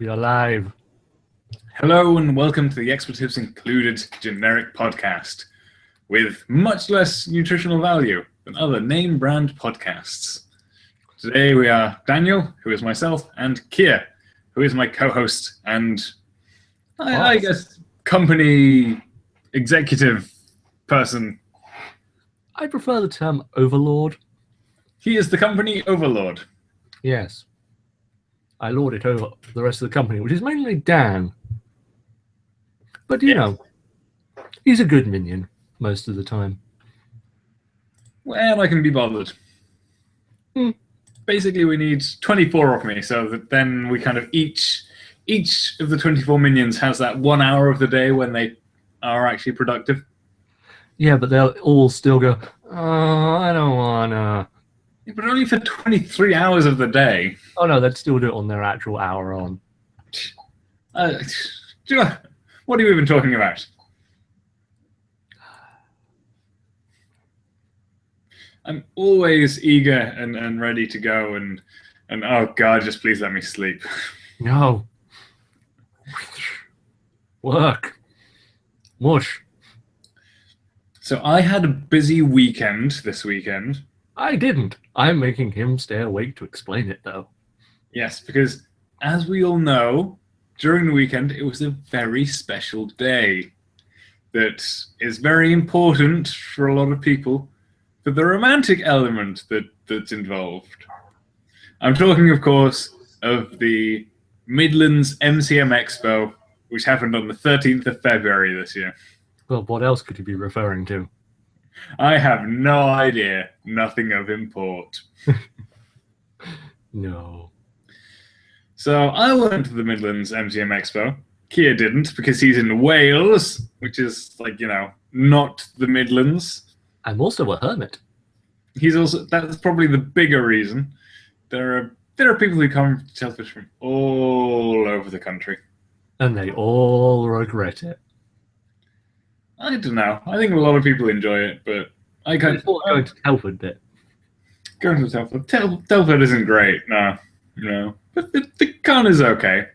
We are live. Hello and welcome to the Expletives Included generic podcast with much less nutritional value than other name brand podcasts. Today we are Daniel, who is myself, and Kia, who is my co-host and I guess company executive person. I prefer the term overlord. He is the company overlord. Yes. I lord it over the rest of the company, which is mainly Dan. But, you know, he's a good minion most of the time. Well, I can be bothered. Basically, we need 24 of me, so that then we kind of each of the 24 minions has that 1 hour of the day when they are actually productive. Yeah, but they'll all still go, oh, I don't wanna. Yeah, but only for 23 hours of the day. Oh no, they'd still do it on their actual hour on. Do you know, what are you even talking about? I'm always eager and ready to go and oh God, just please let me sleep. No. Work. Mush. So I had a busy weekend this weekend. I didn't. I'm making him stay awake to explain it, though. Yes, because as we all know, during the weekend it was a very special day that is very important for a lot of people for the romantic element that's involved. I'm talking, of course, of the Midlands MCM Expo, which happened on the 13th of February this year. Well, what else could you be referring to? I have no idea. Nothing of import. No. So I went to the Midlands MCM Expo. Kia didn't because he's in Wales, which is like, you know, not the Midlands. I'm also a hermit. That's probably the bigger reason. There are people who come to Telford from all over the country. And they all regret it. I don't know. I think a lot of people enjoy it, but I kind of going to Telford bit. Going to Telford. Telford isn't great. No. But the con is okay.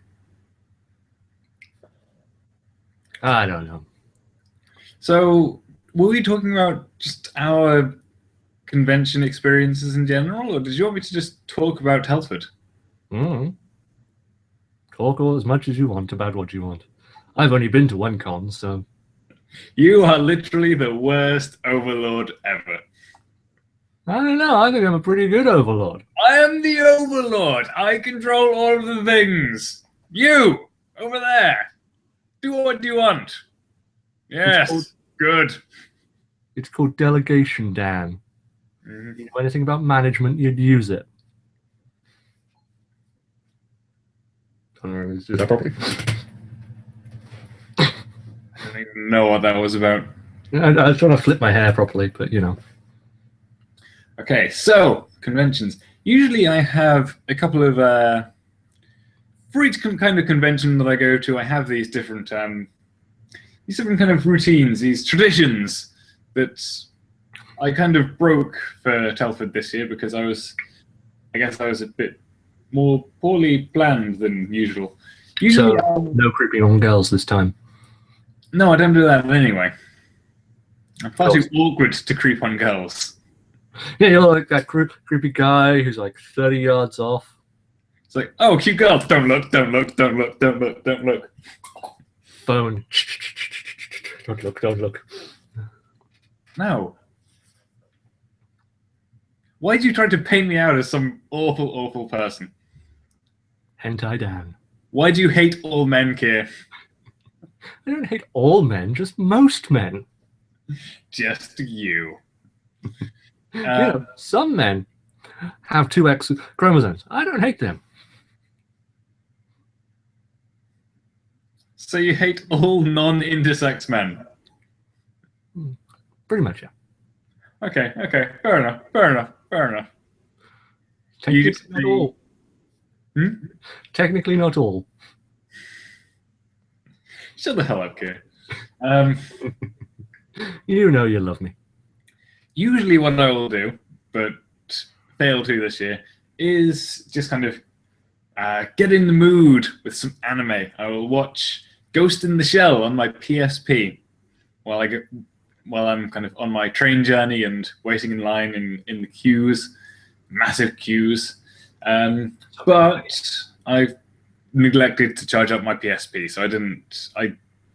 I don't know. So, were we talking about just our convention experiences in general, or did you want me to just talk about Telford? Talk all as much as you want about what you want. I've only been to one con, so... You are literally the worst overlord ever. I don't know. I think I'm a pretty good overlord. I am the overlord. I control all of the things. You, over there, do what you want. Yes, good. It's called delegation, Dan. If you know anything about management, you'd use it. I don't know if I do that properly. I don't even know what that was about. I was trying to flip my hair properly, but you know. Okay, so conventions. Usually I have a couple of, for each kind of convention that I go to, I have these different kind of routines, these traditions that I kind of broke for Telford this year because I guess I was a bit more poorly planned than usual. Usually, so, no creeping on girls this time. No, I don't do that anyway. I'm far too awkward to creep on girls. Yeah, you're like that creepy guy who's like 30 yards off. It's like, oh, cute girl, don't look. Phone. Don't look. No. Why do you try to paint me out as some awful person? Hentai Dan. Why do you hate all men, Kia? I don't hate all men, just most men. Just you. Some men have 2 X chromosomes. I don't hate them. So you hate all non-intersex men? Pretty much, yeah. Okay. Fair enough. Technically not all. Technically not all. Shut the hell up, Kia. You know you love me. Usually what I will do, but fail to this year, is just kind of get in the mood with some anime, I will watch Ghost in the Shell on my PSP while I'm kind of on my train journey and waiting in line in the queues, massive queues. But I've neglected to charge up my PSP, so I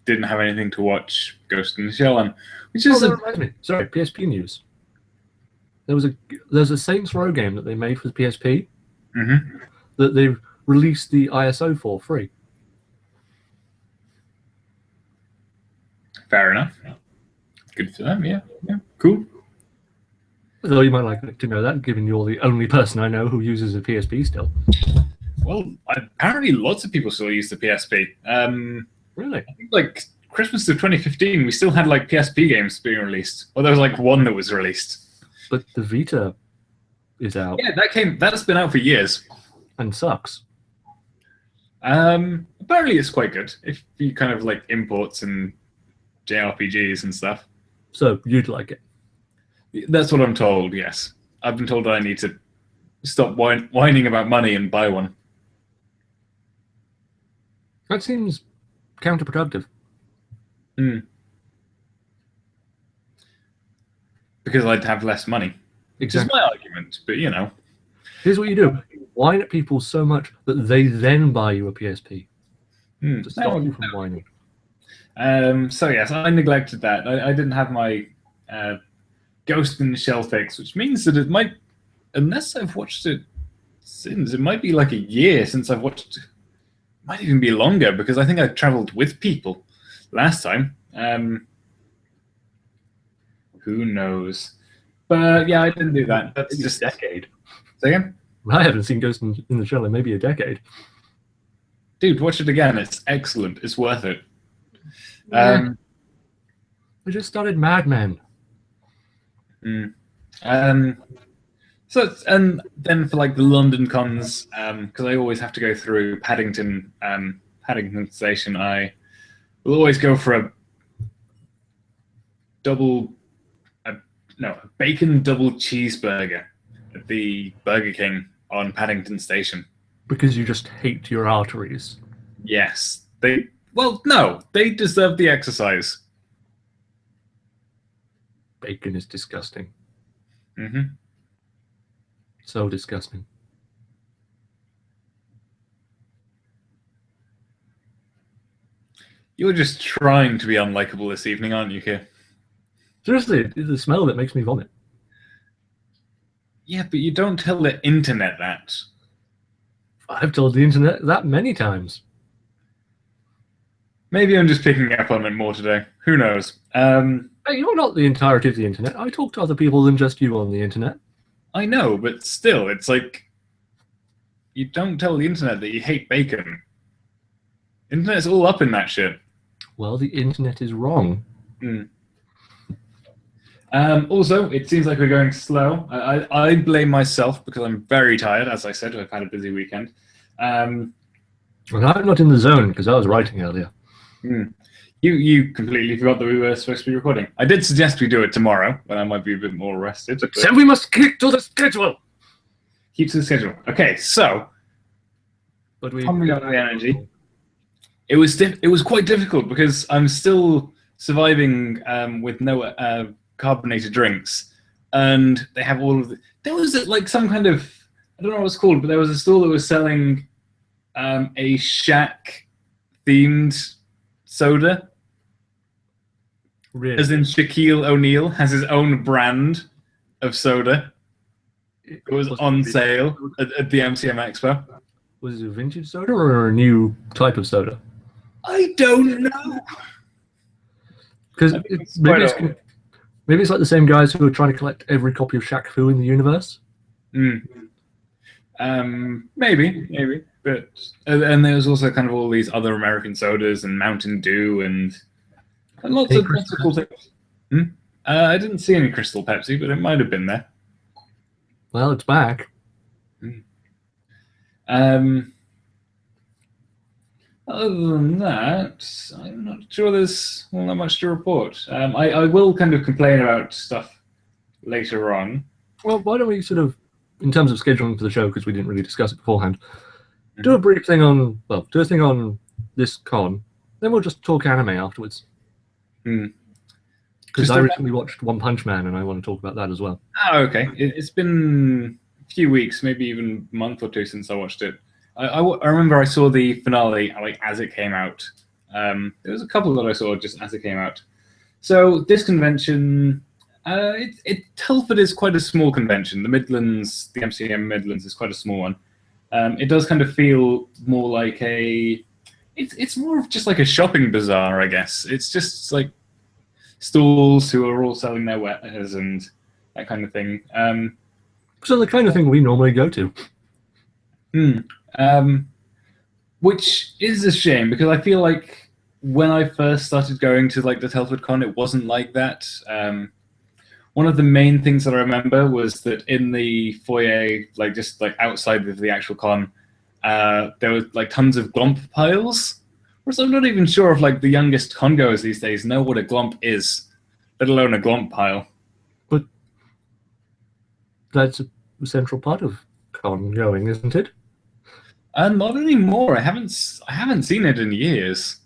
didn't have anything to watch Ghost in the Shell on, which is that reminds me. Sorry, PSP news. There's a Saints Row game that they made for the PSP that they've released the ISO for free. Fair enough. Good for them, yeah, cool. Although you might like to know that, given you're the only person I know who uses a PSP still. Well, apparently lots of people still use the PSP. Really? I think like Christmas of 2015, we still had like PSP games being released. Or there was like one that was released. But the Vita is out. Yeah, that's been out for years. And sucks. Apparently it's quite good if you kind of like imports and JRPGs and stuff. So you'd like it? That's what I'm told, yes. I've been told that I need to stop whining about money and buy one. That seems counterproductive. Because I'd have less money. Exactly. Which is my argument, but you know. Here's what you do. Whine at people so much that they then buy you a PSP. To stop you from whining. So yes, I neglected that. I didn't have my Ghost in the Shell fix, which means that it might, unless I've watched it since, it might be like a year since I've watched it. Might even be longer, because I think I travelled with people last time. Who knows? But yeah, I didn't do that. That's just a decade. Say again? I haven't seen Ghost in the Shell in maybe a decade. Dude, watch it again. It's excellent. It's worth it. I just started Mad Men. So and then for like the London cons, because I always have to go through Paddington Station, I will always go for a bacon double cheeseburger at the Burger King on Paddington Station. Because you just hate your arteries. Yes, they deserve the exercise. Bacon is disgusting. Mm-hmm. So disgusting. You're just trying to be unlikable this evening, aren't you, Keir? Seriously, the smell of it makes me vomit. Yeah, but you don't tell the internet that. I've told the internet that many times. Maybe I'm just picking up on it more today. Who knows? Hey, you're not the entirety of the internet. I talk to other people than just you on the internet. I know, but still, it's like you don't tell the internet that you hate bacon. Internet's all up in that shit. Well, the internet is wrong. Also, it seems like we're going slow. I blame myself because I'm very tired. As I said, I've had a busy weekend. Well, I'm not in the zone because I was writing earlier. You completely forgot that we were supposed to be recording. I did suggest we do it tomorrow, when I might be a bit more rested. So we must keep to the schedule. Keep to the schedule. Okay, so But we pumping up the energy. It was quite difficult because I'm still surviving with no carbonated drinks, and they have all of the. There was like some kind of, I don't know what it's called, but there was a store that was selling a Shaq themed soda. Really? As in Shaquille O'Neal has his own brand of soda. It was on sale at the MCM Expo. Was it a vintage soda or a new type of soda? I don't know. Because maybe it's like the same guys who are trying to collect every copy of Shaq Fu in the universe. Maybe. But and there was also kind of all these other American sodas and Mountain Dew and lots of cool things. I didn't see any Crystal Pepsi, but it might have been there. Well, it's back. Other than that, I'm not sure there's not much to report. I will kind of complain about stuff later on. Well, why don't we sort of, in terms of scheduling for the show, because we didn't really discuss it beforehand, do a brief thing on, well, do a thing on this con, then we'll just talk anime afterwards. Hmm. Because Just I a- recently watched One Punch Man, and I want to talk about that as well. Oh, okay. It's been a few weeks, maybe even a month or two since I watched it. I remember I saw the finale like as it came out. There was a couple that I saw just as it came out. So this convention, Telford is quite a small convention. The Midlands, the MCM Midlands, is quite a small one. It does kind of feel more like it's more of just like a shopping bazaar, I guess. It's just like stalls who are all selling their wares and that kind of thing. So the kind of thing we normally go to. Which is a shame because I feel like when I first started going to like the Telford Con, it wasn't like that. One of the main things that I remember was that in the foyer, like just like outside of the actual con, there was like tons of glomp piles. Whereas I'm not even sure if like the youngest con goers these days know what a glomp is, let alone a glomp pile. But that's a central part of con going, isn't it? And not anymore. I haven't seen it in years.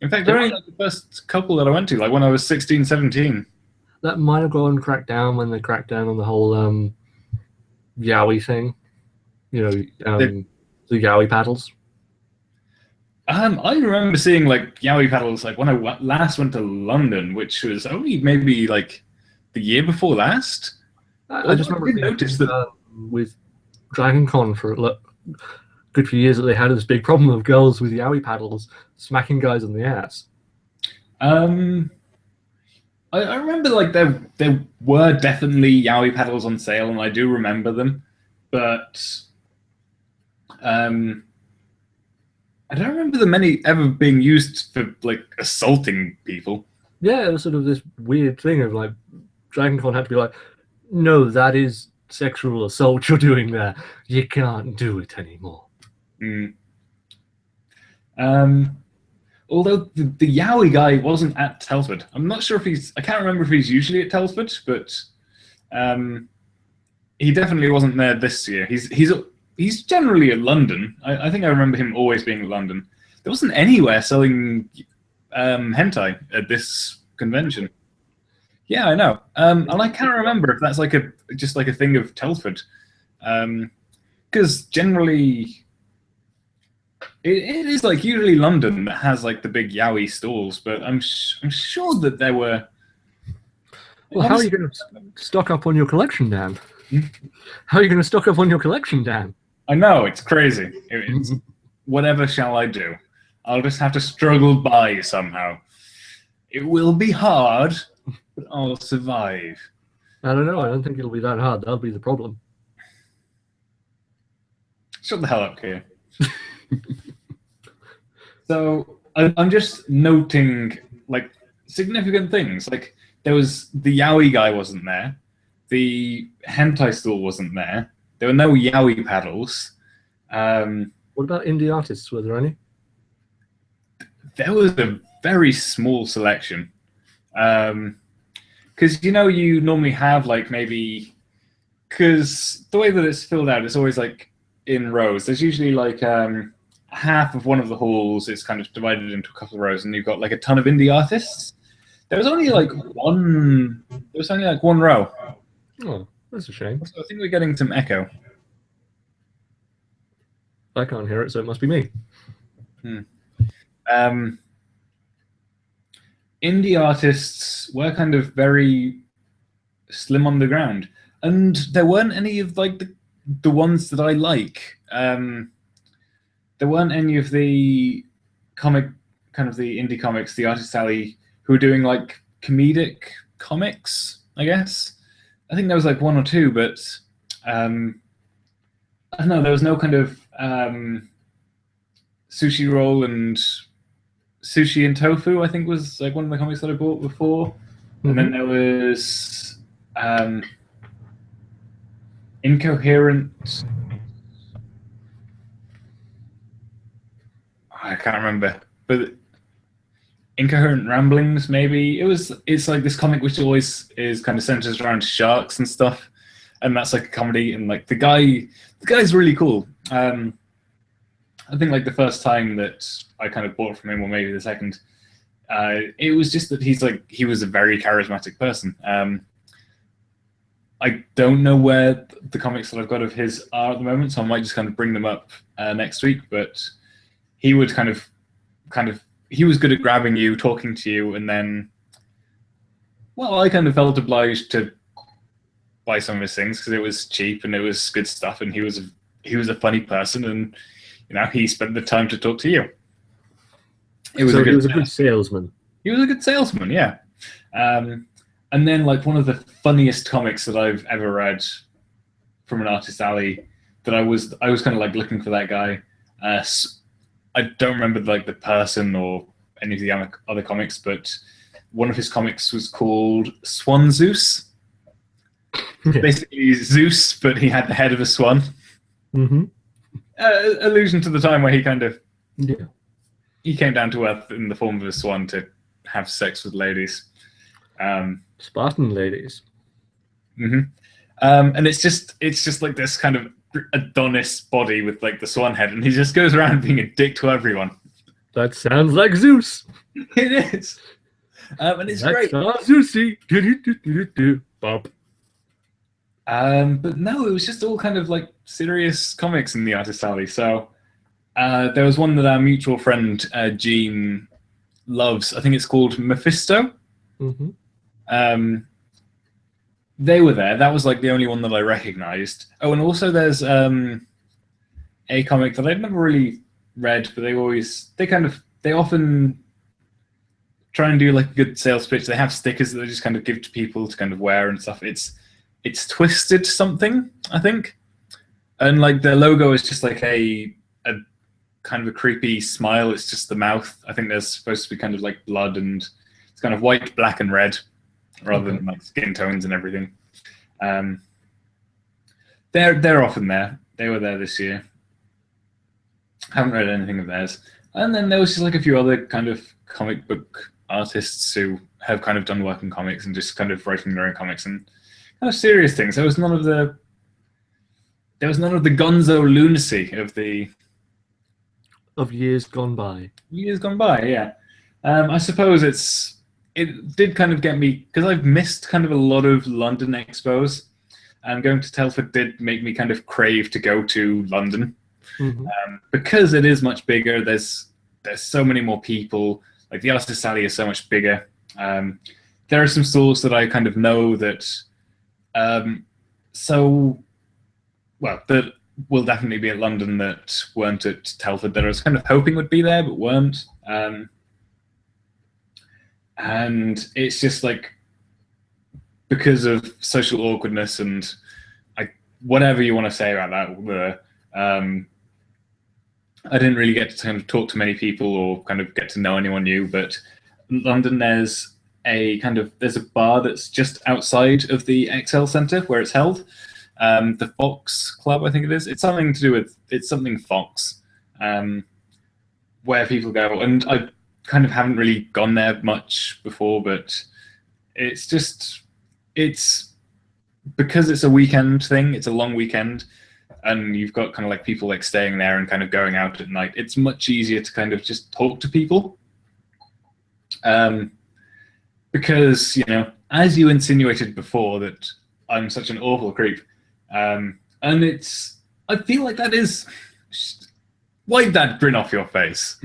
In fact, only like the first couple that I went to, like when I was 16, 17. That might have gone cracked down when they cracked down on the whole yaoi thing. You know, the yaoi paddles. I remember seeing like yaoi paddles like when I last went to London, which was only maybe like the year before last. I just remember notice that with Dragon Con for a good few years that they had this big problem of girls with yaoi paddles smacking guys on the ass. I remember like there were definitely yaoi paddles on sale, and I do remember them, but I don't remember them ever being used for like assaulting people. Yeah, it was sort of this weird thing of like Dragon Con had to be like, no, that is sexual assault you're doing there. You can't do it anymore. Although the yaoi guy wasn't at Telford. I'm not sure if I can't remember if he's usually at Telford, but he definitely wasn't there this year. He's generally at London. I think I remember him always being at London. There wasn't anywhere selling hentai at this convention. Yeah, I know. And I can't remember if that's like just like a thing of Telford, because generally it is like usually London that has like the big yaoi stalls. But I'm sure that there were. Well, how are you going to stock up on your collection, Dan? How are you going to stock up on your collection, Dan? I know, it's crazy. Whatever shall I do? I'll just have to struggle by somehow. It will be hard, but I'll survive. I don't know. I don't think it'll be that hard. That'll be the problem. Shut the hell up, Kia. So I'm just noting like significant things. Like there was the yaoi guy wasn't there. The hentai stall wasn't there. There were no yaoi paddles. What about indie artists? Were there any? There was a very small selection. Because you normally have like maybe because the way that it's filled out, it's always like in rows. There's usually like half of one of the halls is kind of divided into a couple of rows, and you've got like a ton of indie artists. There was only like one. There was only like one row. Oh, that's a shame. So I think we're getting some echo. I can't hear it, so it must be me. Indie artists were kind of very slim on the ground, and there weren't any of like the ones that I like. There weren't any of the kind of the indie comics, the Artist Alley, who were doing like comedic comics, I guess. I think there was like one or two, but I don't know. There was no kind of sushi roll and sushi and tofu. I think was like one of the comics that I bought before, and then there was Incoherent. I can't remember, but Incoherent Ramblings, maybe it's like this comic which always is kind of centers around sharks and stuff, and that's like a comedy, and like the guy's really cool. I think like the first time that I kind of bought from him, or maybe the second, it was just that he was a very charismatic person. I don't know where the comics that I've got of his are at the moment, so I might just kind of bring them up next week. But he would kind of, he was good at grabbing you, talking to you, and then, well, I kind of felt obliged to buy some of his things because it was cheap and it was good stuff, and he was a funny person, and he spent the time to talk to you. He was a good salesman. He was a good salesman, yeah. And then, like, one of the funniest comics that I've ever read from an Artist Alley, that I was kind of like looking for that guy. I don't remember like the person or any of the other comics, but one of his comics was called Swan Zeus. Yeah. Basically Zeus, but he had the head of a swan. Mm-hmm. Allusion to the time where he came down to earth in the form of a swan to have sex with ladies. Spartan ladies. Mm-hmm. And it's just like this kind of Adonis body with like the swan head, and he just goes around being a dick to everyone. That sounds like Zeus. It is. And it's great. That's Zeusy. Bob. But no, it was just all kind of like serious comics in the Artist Alley. So there was one that our mutual friend Gene loves. I think it's called Mephisto. Mm-hmm. They were there. That was like the only one that I recognized. Oh, and also there's a comic that I've never really read, but they often try and do like a good sales pitch. They have stickers that they just kind of give to people to kind of wear and stuff. It's Twisted something, I think, and like the logo is just like a kind of a creepy smile. It's just the mouth. I think there's supposed to be kind of like blood, and it's kind of white, black, and red, rather than like skin tones and everything. They're often there. They were there this year. Haven't read anything of theirs. And then there was just like a few other kind of comic book artists who have kind of done work in comics and just kind of writing their own comics and kind of serious things. There was none of the gonzo lunacy of years gone by. Years gone by, yeah. I suppose it did kind of get me, because I've missed kind of a lot of London expos, and going to Telford did make me kind of crave to go to London. Mm-hmm. Because it is much bigger. There's so many more people. Like the Artist Alley is so much bigger. There are some stores that I kind of know that that will definitely be at London that weren't at Telford, that I was kind of hoping would be there but weren't. And it's just like, because of social awkwardness and whatever you want to say about that, I didn't really get to kind of talk to many people or kind of get to know anyone new. But in London, there's a bar that's just outside of the XL Centre where it's held. The Fox Club, I think it is. It's something Fox, where people go. And I kind of haven't really gone there much before, but it's because it's a weekend thing. It's a long weekend. And you've got kind of like people like staying there and kind of going out at night. It's much easier to kind of just talk to people. Because, as you insinuated before, that I'm such an awful creep. And I feel like that is, wipe that grin off your face.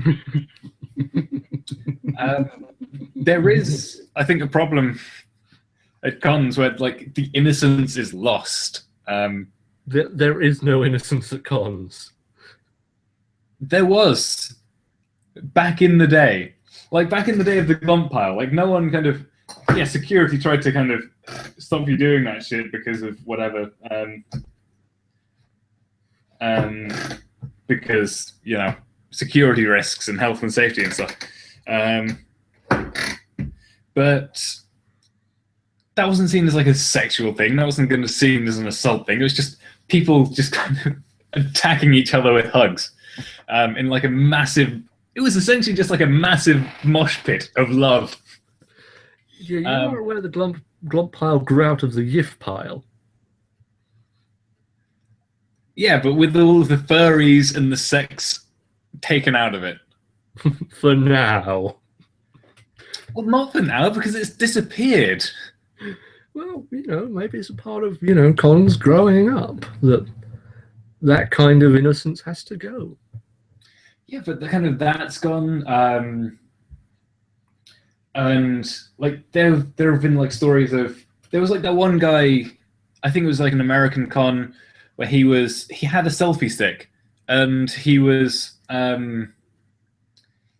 There is, I think, a problem at cons where like the innocence is lost. There is no innocence at cons. There was back in the day, like back in the day of the glump pile. Like no one kind of, security tried to kind of stop you doing that shit because of whatever. Because security risks and health and safety and stuff. But that wasn't seen as like a sexual thing. That wasn't going to be seen as an assault thing. It was just people just kind of attacking each other with hugs in like a massive. It was essentially just like a massive mosh pit of love. Yeah, you are where the glump pile grew out of the yiff pile. Yeah, but with all of the furries and the sex taken out of it. For now. Well, not for now, because it's disappeared. Well, maybe it's a part of, Colin's growing up that kind of innocence has to go. Yeah, but that's gone. And like there have been like stories of, there was like that one guy, I think it was like an American con, where he had a selfie stick, and he was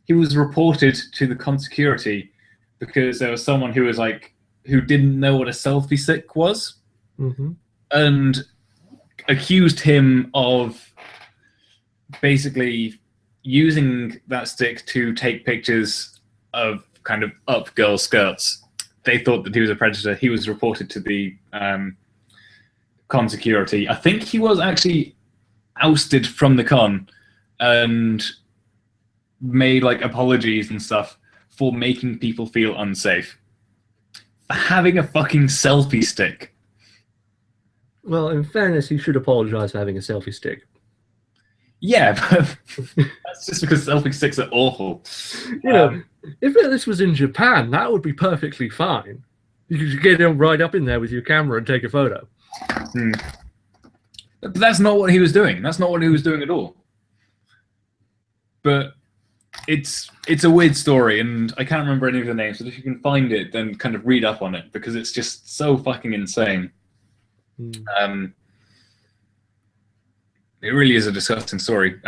reported to the con security because there was someone who didn't know what a selfie stick was, and accused him of basically using that stick to take pictures of kind of up girls' skirts. They thought that he was a predator. He was reported to the con security. I think he was actually ousted from the con and made like apologies and stuff for making people feel unsafe. For having a fucking selfie stick. Well, in fairness, he should apologize for having a selfie stick. Yeah, but that's just because selfie sticks are awful. If this was in Japan, that would be perfectly fine. You could get him right up in there with your camera and take a photo. But that's not what he was doing. That's not what he was doing at all. But it's a weird story, and I can't remember any of the names, but if you can find it, then kind of read up on it, because it's just so fucking insane. It really is a disgusting story.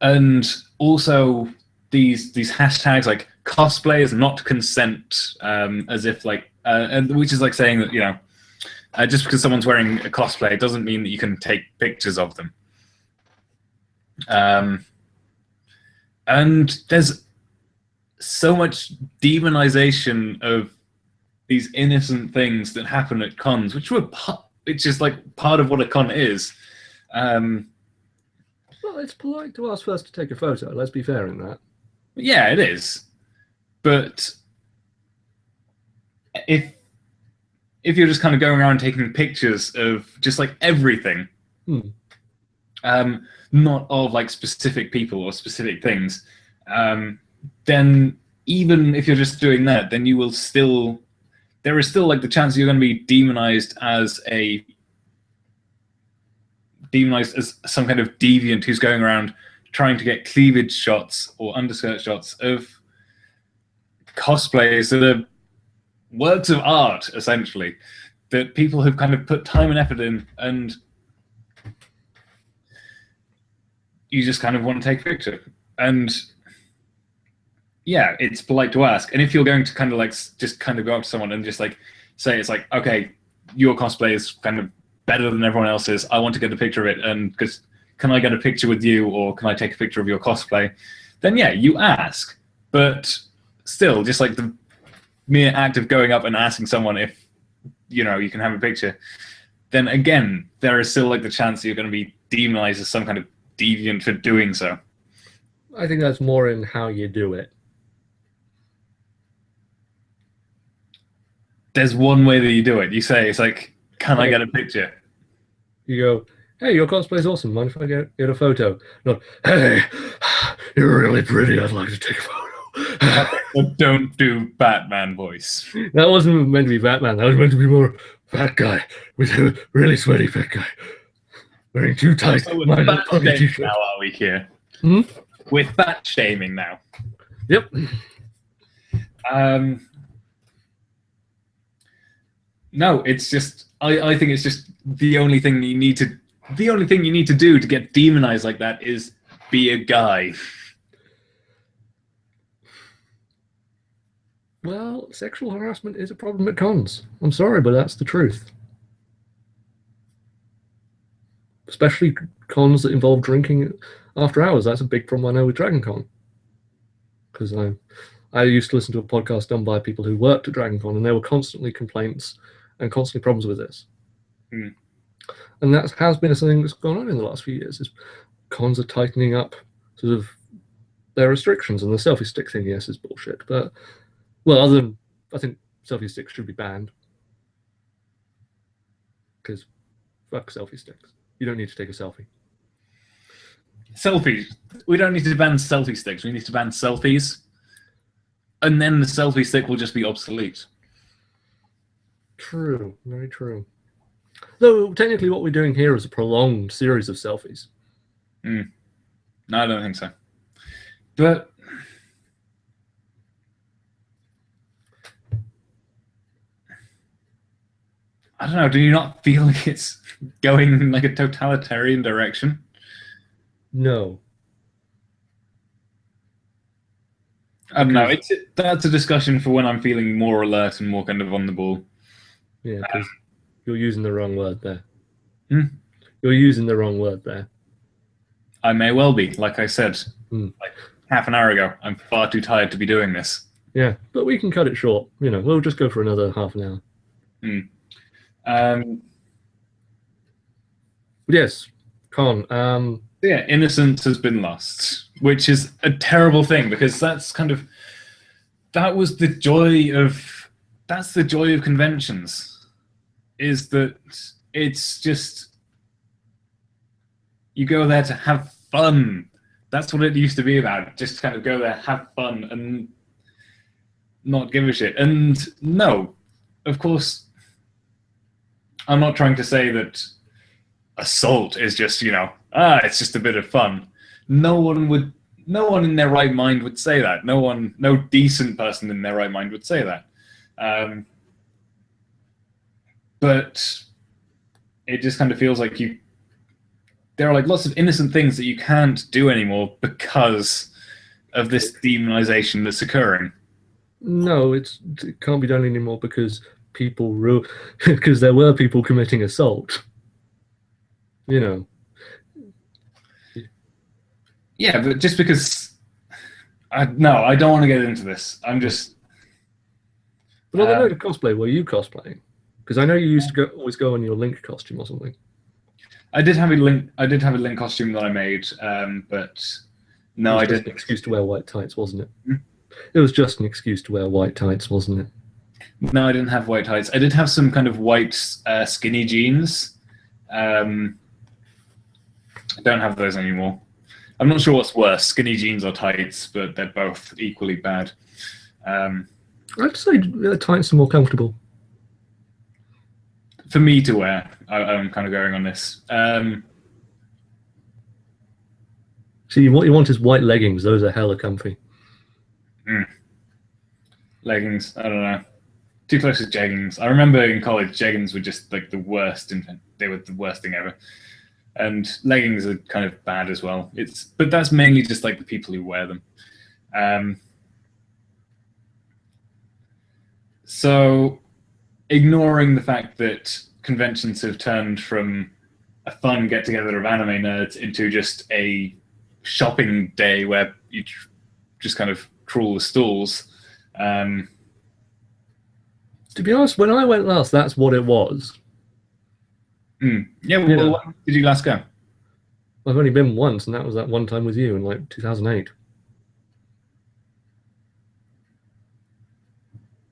And also these hashtags like cosplayers not consent, as if like, and which is like saying that, just because someone's wearing a cosplay, it doesn't mean that you can take pictures of them. And there's so much demonization of these innocent things that happen at cons, which it's just like part of what a con is. Well, it's polite to ask first to take a photo. Let's be fair in that. Yeah, it is. But if you're just kind of going around taking pictures of just like everything, not of like specific people or specific things, then even if you're just doing that, then there is still like the chance you're going to be demonized as some kind of deviant who's going around trying to get cleavage shots or underskirt shots of cosplays that are works of art, essentially, that people have kind of put time and effort in, and you just kind of want to take a picture. And yeah, it's polite to ask. And if you're going to kind of like just kind of go up to someone and just like say, it's like, okay, your cosplay is kind of better than everyone else's, I want to get a picture of it, and because can I get a picture with you, or can I take a picture of your cosplay? Then yeah, you ask. But still, just like the mere act of going up and asking someone if you can have a picture, then again, there is still like the chance that you're going to be demonized as some kind of deviant for doing so. I think that's more in how you do it. There's one way that you do it. You say, it's like, can I get a picture? You go, hey, your cosplay's awesome. Mind if I get a photo? Not, hey, you're really pretty. I'd like to take a photo. But don't do Batman voice. That wasn't meant to be Batman. That was meant to be more fat guy with a really sweaty fat guy wearing too tight. So we're fat shaming now, are we here? We're fat shaming now. Yep. No, it's just I think it's just the only thing you need to do to get demonized like that is be a guy. Well, sexual harassment is a problem at cons. I'm sorry, but that's the truth. Especially cons that involve drinking after hours. That's a big problem I know with Dragon Con. Because I used to listen to a podcast done by people who worked at Dragon Con, and there were constantly complaints and constantly problems with this. And that has been something that's gone on in the last few years. Is cons are tightening up sort of their restrictions, and the selfie stick thing, yes, is bullshit. But well, other than I think selfie sticks should be banned, because fuck selfie sticks. You don't need to take a selfie. Selfies. We don't need to ban selfie sticks. We need to ban selfies, and then the selfie stick will just be obsolete. True, very true. Though technically, what we're doing here is a prolonged series of selfies. No, I don't think so. But I don't know. Do you not feel like it's going in like a totalitarian direction? No. I don't know. That's a discussion for when I'm feeling more alert and more kind of on the ball. Yeah, because you're using the wrong word there. Hmm? You're using the wrong word there. I may well be. Like I said, Hmm. like half an hour ago, I'm far too tired to be doing this. Yeah, but we can cut it short. We'll just go for another half an hour. But yes, Con. Yeah, innocence has been lost, which is a terrible thing because that's the joy of conventions, is that it's just you go there to have fun. That's what it used to be about. Just kind of go there, have fun, and not give a shit. And no, of course, I'm not trying to say that assault is just, it's just a bit of fun. No one in their right mind would say that. No decent person in their right mind would say that. But it just kind of feels like there are like lots of innocent things that you can't do anymore because of this demonization that's occurring. No, it can't be done anymore because because there were people committing assault. Yeah, but just because I don't want to get into this. I'm just. But on the note of cosplay, were you cosplaying? Because I know you used to always go in your Link costume or something. I did have a Link costume that I made, but no, I didn't. An excuse to wear white tights, wasn't it? It was just an excuse to wear white tights, wasn't it? No, I didn't have white tights. I did have some kind of white skinny jeans. I don't have those anymore. I'm not sure what's worse, skinny jeans or tights, but they're both equally bad. I'd say tights are more comfortable. For me to wear, I'm kind of going on this. See, what you want is white leggings. Those are hella comfy. Leggings, I don't know. Too close to jeggings. I remember in college, jeggings were just like the worst. They were the worst thing ever. And leggings are kind of bad as well. But that's mainly just like the people who wear them. So, ignoring the fact that conventions have turned from a fun get-together of anime nerds into just a shopping day where you just kind of trawl the stalls. To be honest, when I went last, that's what it was. Yeah, well, when did you last go? I've only been once, and that was that one time with you in like 2008.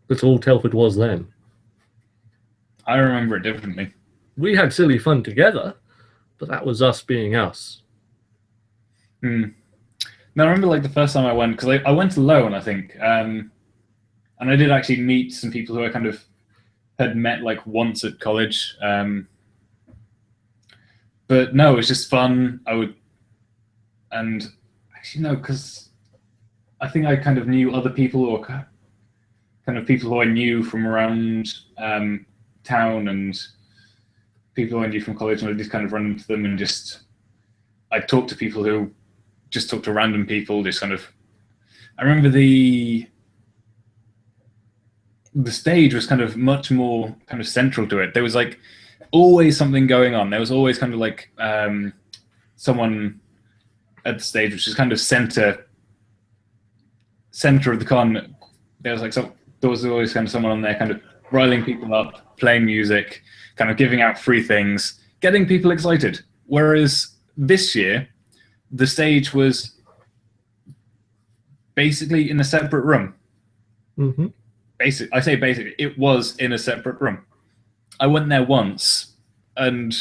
That's all Telford was then. I remember it differently. We had silly fun together, but that was us being us. Now, I remember like the first time I went, because I went alone, I think. And I did actually meet some people who I kind of had met like once at college. But no, it was just fun. And actually no, because I think I kind of knew other people, or kind of people who I knew from around town, and people who I knew from college, and I just kind of run into them, and I talked to people who just talked to random people, just kind of. I remember the stage was kind of much more kind of central to it. There was like always something going on. There was always kind of like someone at the stage, which is kind of center of the con. There was always kind of someone on there, kind of riling people up, playing music, kind of giving out free things, getting people excited. Whereas this year, the stage was basically in a separate room. Mm-hmm. I say basically, it was in a separate room. I went there once, and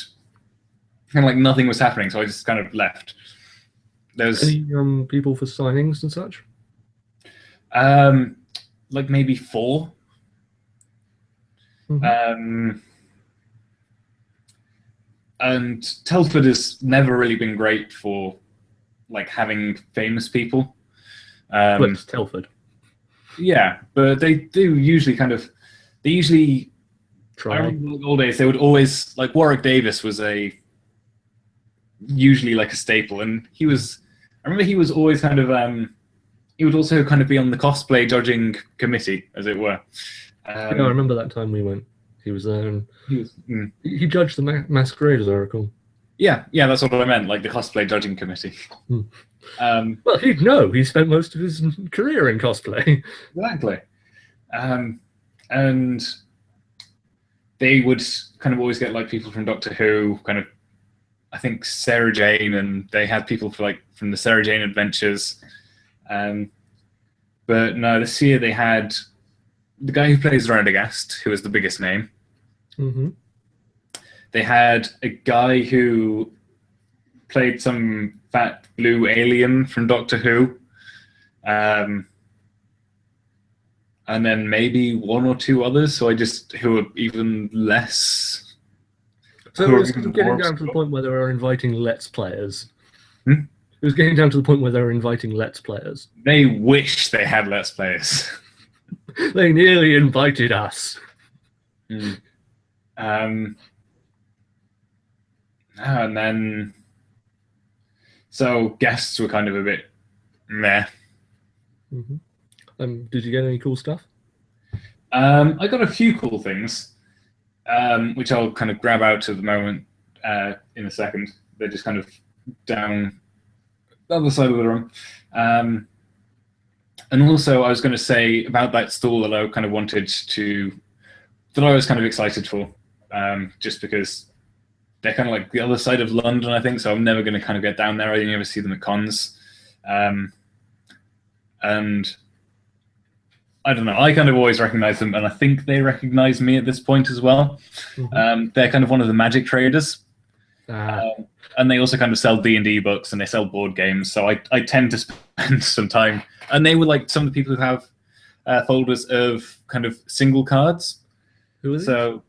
kind of like nothing was happening, so I just kind of left. There's Any people for signings and such? like maybe 4. Mhm. And Telford has never really been great for like having famous people. Well, it's Telford. Yeah, but they do usually they usually, I Try. remember in the old days, they would always, like Warwick Davis was usually like a staple, and I remember he was always he would also kind of be on the cosplay judging committee, as it were. Yeah, I remember that time we went. He was there, and He was, he judged the Masquerade, as I recall. yeah, that's what I meant, like the cosplay judging committee. Hmm. Um, Well, he'd know. He spent most of his career in cosplay. exactly. And they would kind of always get like people from Doctor Who, kind of, I think Sarah Jane, and they had people from the Sarah Jane Adventures. But no, this year they had the guy who plays Radagast, who is the biggest name. Mm-hmm. They had a guy who played some fat blue alien from Doctor Who. And then maybe 1 or 2 others, who are even less. So it was getting down to the point where they were inviting Let's Players. Hmm? It was getting down to the point where they were inviting Let's Players. They wish they had Let's Players. They nearly invited us. And then, so guests were kind of a bit meh. Mm-hmm. Did you get any cool stuff? I got a few cool things, which I'll kind of grab out at the moment in a second. They're just kind of down the other side of the room. And also, I was going to say about that stall that I kind of that I was kind of excited for, just because they're kind of like the other side of London, I think, so I'm never going to kind of get down there. I never see them at cons. And I don't know, I kind of always recognize them, and I think they recognize me at this point as well. Mm-hmm. They're kind of one of the Magic traders. And they also kind of sell D&D books, and they sell board games, so I tend to spend some time. And they were like some of the people who have folders of kind of single cards. Who are these? So,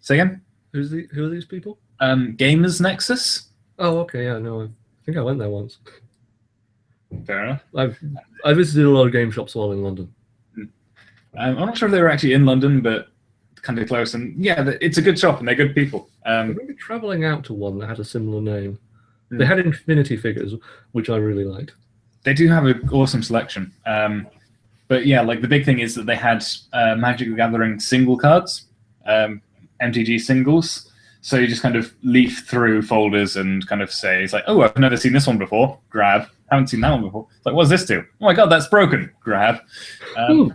say again? Who are these people? Gamers Nexus. Oh, okay, yeah, no, I think I went there once. Fair enough. I visited a lot of game shops while in London. I'm not sure if they were actually in London, but kind of close. And yeah, it's a good shop, and they're good people. I remember traveling out to one that had a similar name. They had Infinity figures, which I really liked. They do have an awesome selection. But yeah, like the big thing is that they had Magic the Gathering single cards, MTG singles. So you just kind of leaf through folders and kind of say, it's like, oh, I've never seen this one before. Grab. Haven't seen that one before. It's like, what does this do? Oh my god, that's broken. Grab.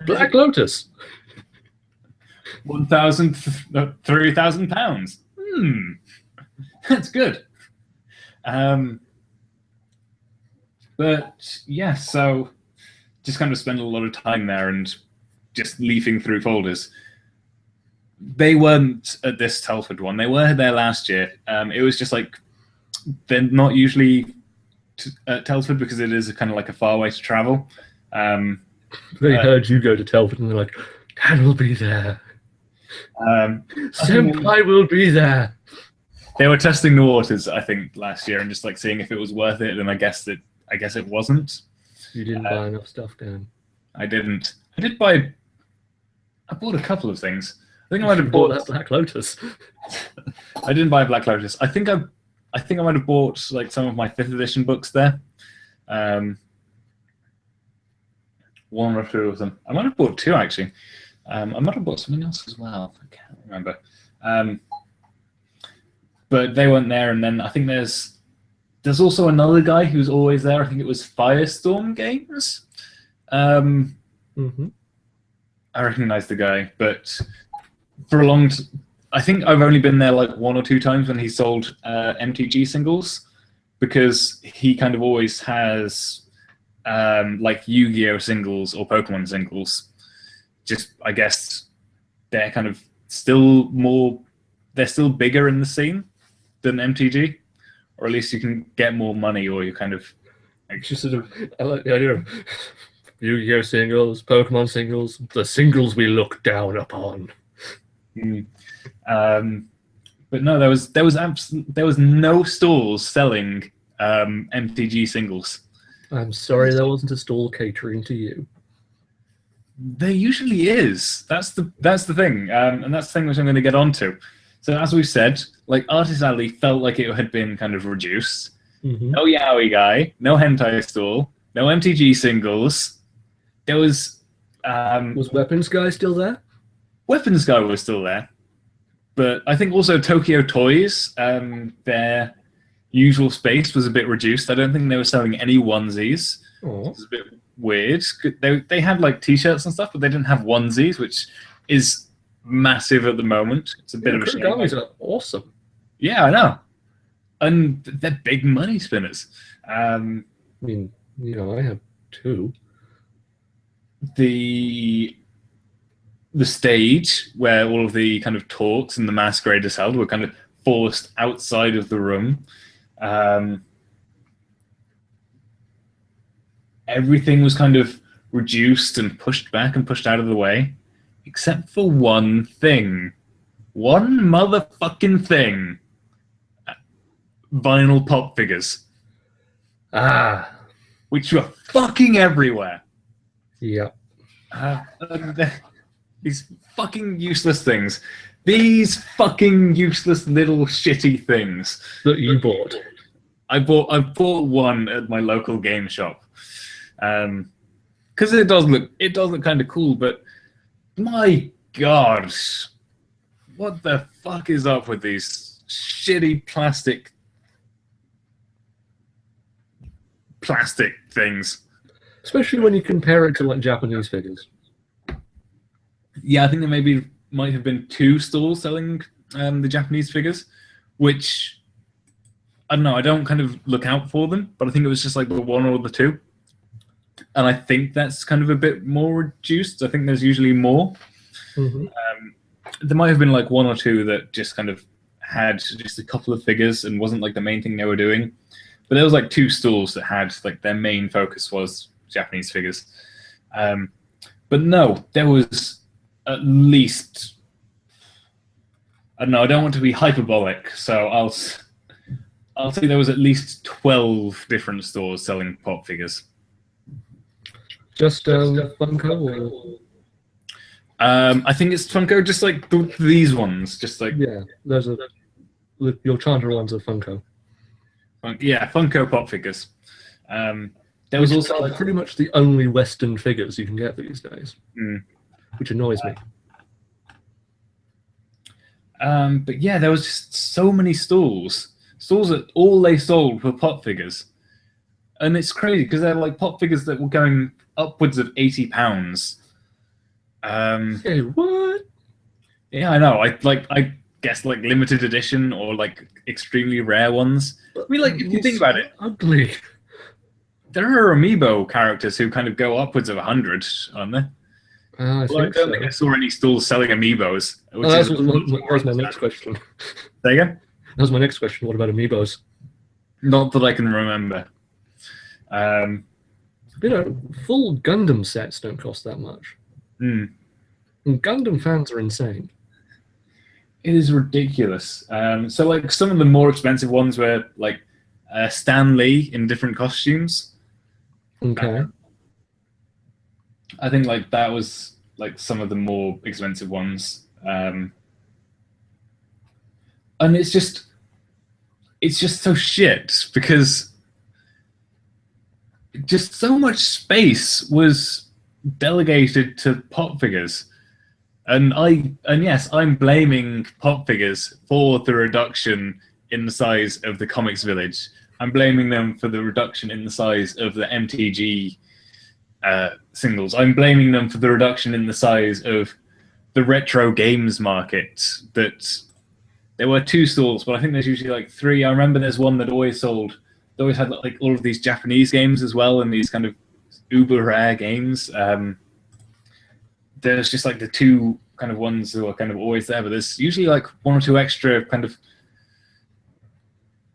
Black Lotus. 3,000 pounds. That's good. But yeah, so just kind of spend a lot of time there and just leafing through folders. They weren't at this Telford one. They were there last year. It was just like, they're not usually at Telford because it is kind of like a far way to travel. They heard you go to Telford and they're like, Dad will be there. Senpai will be there. They were testing the waters, I think, last year and just like seeing if it was worth it. And I guess it wasn't. You didn't buy enough stuff, Dan. I didn't. I bought a couple of things. I think I might have bought that Black Lotus. I didn't buy a Black Lotus. I think I might have bought like some of my 5th edition books there. 1 or 2 of them. I might have bought 2 actually. I might have bought something else as well. I can't remember. But they weren't there. And then I think there's also another guy who's always there. I think it was Firestorm Games. I recognize the guy, but for I think I've only been there like 1 or 2 times when he sold MTG singles, because he kind of always has like Yu-Gi-Oh singles or Pokemon singles. Just, I guess they're kind of they're still bigger in the scene than MTG, or at least you can get more money, or you kind of It's just sort of, I like the idea of Yu-Gi-Oh singles, Pokemon singles, the singles we look down upon. But no, there was no stalls selling MTG singles. I'm sorry there wasn't a stall catering to you. There usually is. That's the thing, and that's the thing which I'm going to get onto. So as we said, like Artist Alley felt like it had been kind of reduced. No Yaoi Guy, no hentai stall, no MTG singles. There was Weapons Guy still there? Weapons Guy was still there, but I think also Tokyo Toys, their usual space was a bit reduced. I don't think they were selling any onesies. Oh. It's a bit weird. They had like t-shirts and stuff, but they didn't have onesies, which is massive at the moment. It's a bit of a shame. Kurigamis are awesome. Yeah, I know. And they're big money spinners. I mean, I have two. The stage where all of the kind of talks and the masquerade is held were kind of forced outside of the room. Everything was kind of reduced and pushed back and pushed out of the way, except for one thing. One motherfucking thing. Vinyl pop figures. Which were fucking everywhere. Yeah. These fucking useless things. These fucking useless little shitty things. That you bought. I bought one at my local game shop. Because it does look kind of cool, but my God, what the fuck is up with these shitty plastic things? Especially when you compare it to like Japanese figures. Yeah, I think there might have been two stalls selling the Japanese figures, which I don't know. I don't kind of look out for them, but I think it was just like the one or the two. And I think that's kind of a bit more reduced. I think there's usually more. There might have been like one or two that just kind of had just a couple of figures and wasn't like the main thing they were doing. But there was like two stalls that had like their main focus was Japanese figures. But no, there was at least, I don't know, I don't want to be hyperbolic, so I'll say there was at least 12 different stores selling pop figures. Just Funko? Or... I think it's Funko, just like these ones, just like... Yeah, those are... Your Chandra ones are Funko. Yeah, Funko pop figures. There was also like pretty much the only Western figures you can get these days, which annoys me. But yeah, there was just so many stalls that all they sold were pop figures, and it's crazy because they're like pop figures that were going upwards of £80. Hey, what? Yeah, I know. I guess like limited edition or like extremely rare ones. I mean, like if you think about it, ugly. There are amiibo characters who kind of go upwards of 100, aren't there? I don't think I saw any stalls selling amiibos. That was my next question. Say again? That was my next question. What about amiibos? Not that I can remember. Full Gundam sets don't cost that much. And Gundam fans are insane. It is ridiculous. So, like, some of the more expensive ones were, like, Stan Lee in different costumes. Okay. I think, like, that was, like, some of the more expensive ones. And it's just so shit because just so much space was delegated to pop figures. And yes, I'm blaming pop figures for the reduction in the size of the Comics Village. I'm blaming them for the reduction in the size of the MTG singles. I'm blaming them for the reduction in the size of the retro games market. That there were two stalls, but I think there's usually like three. I remember there's one that always sold. They always had like all of these Japanese games as well, and these kind of uber rare games. There's just like the two kind of ones who are kind of always there, but there's usually like one or two extra kind of.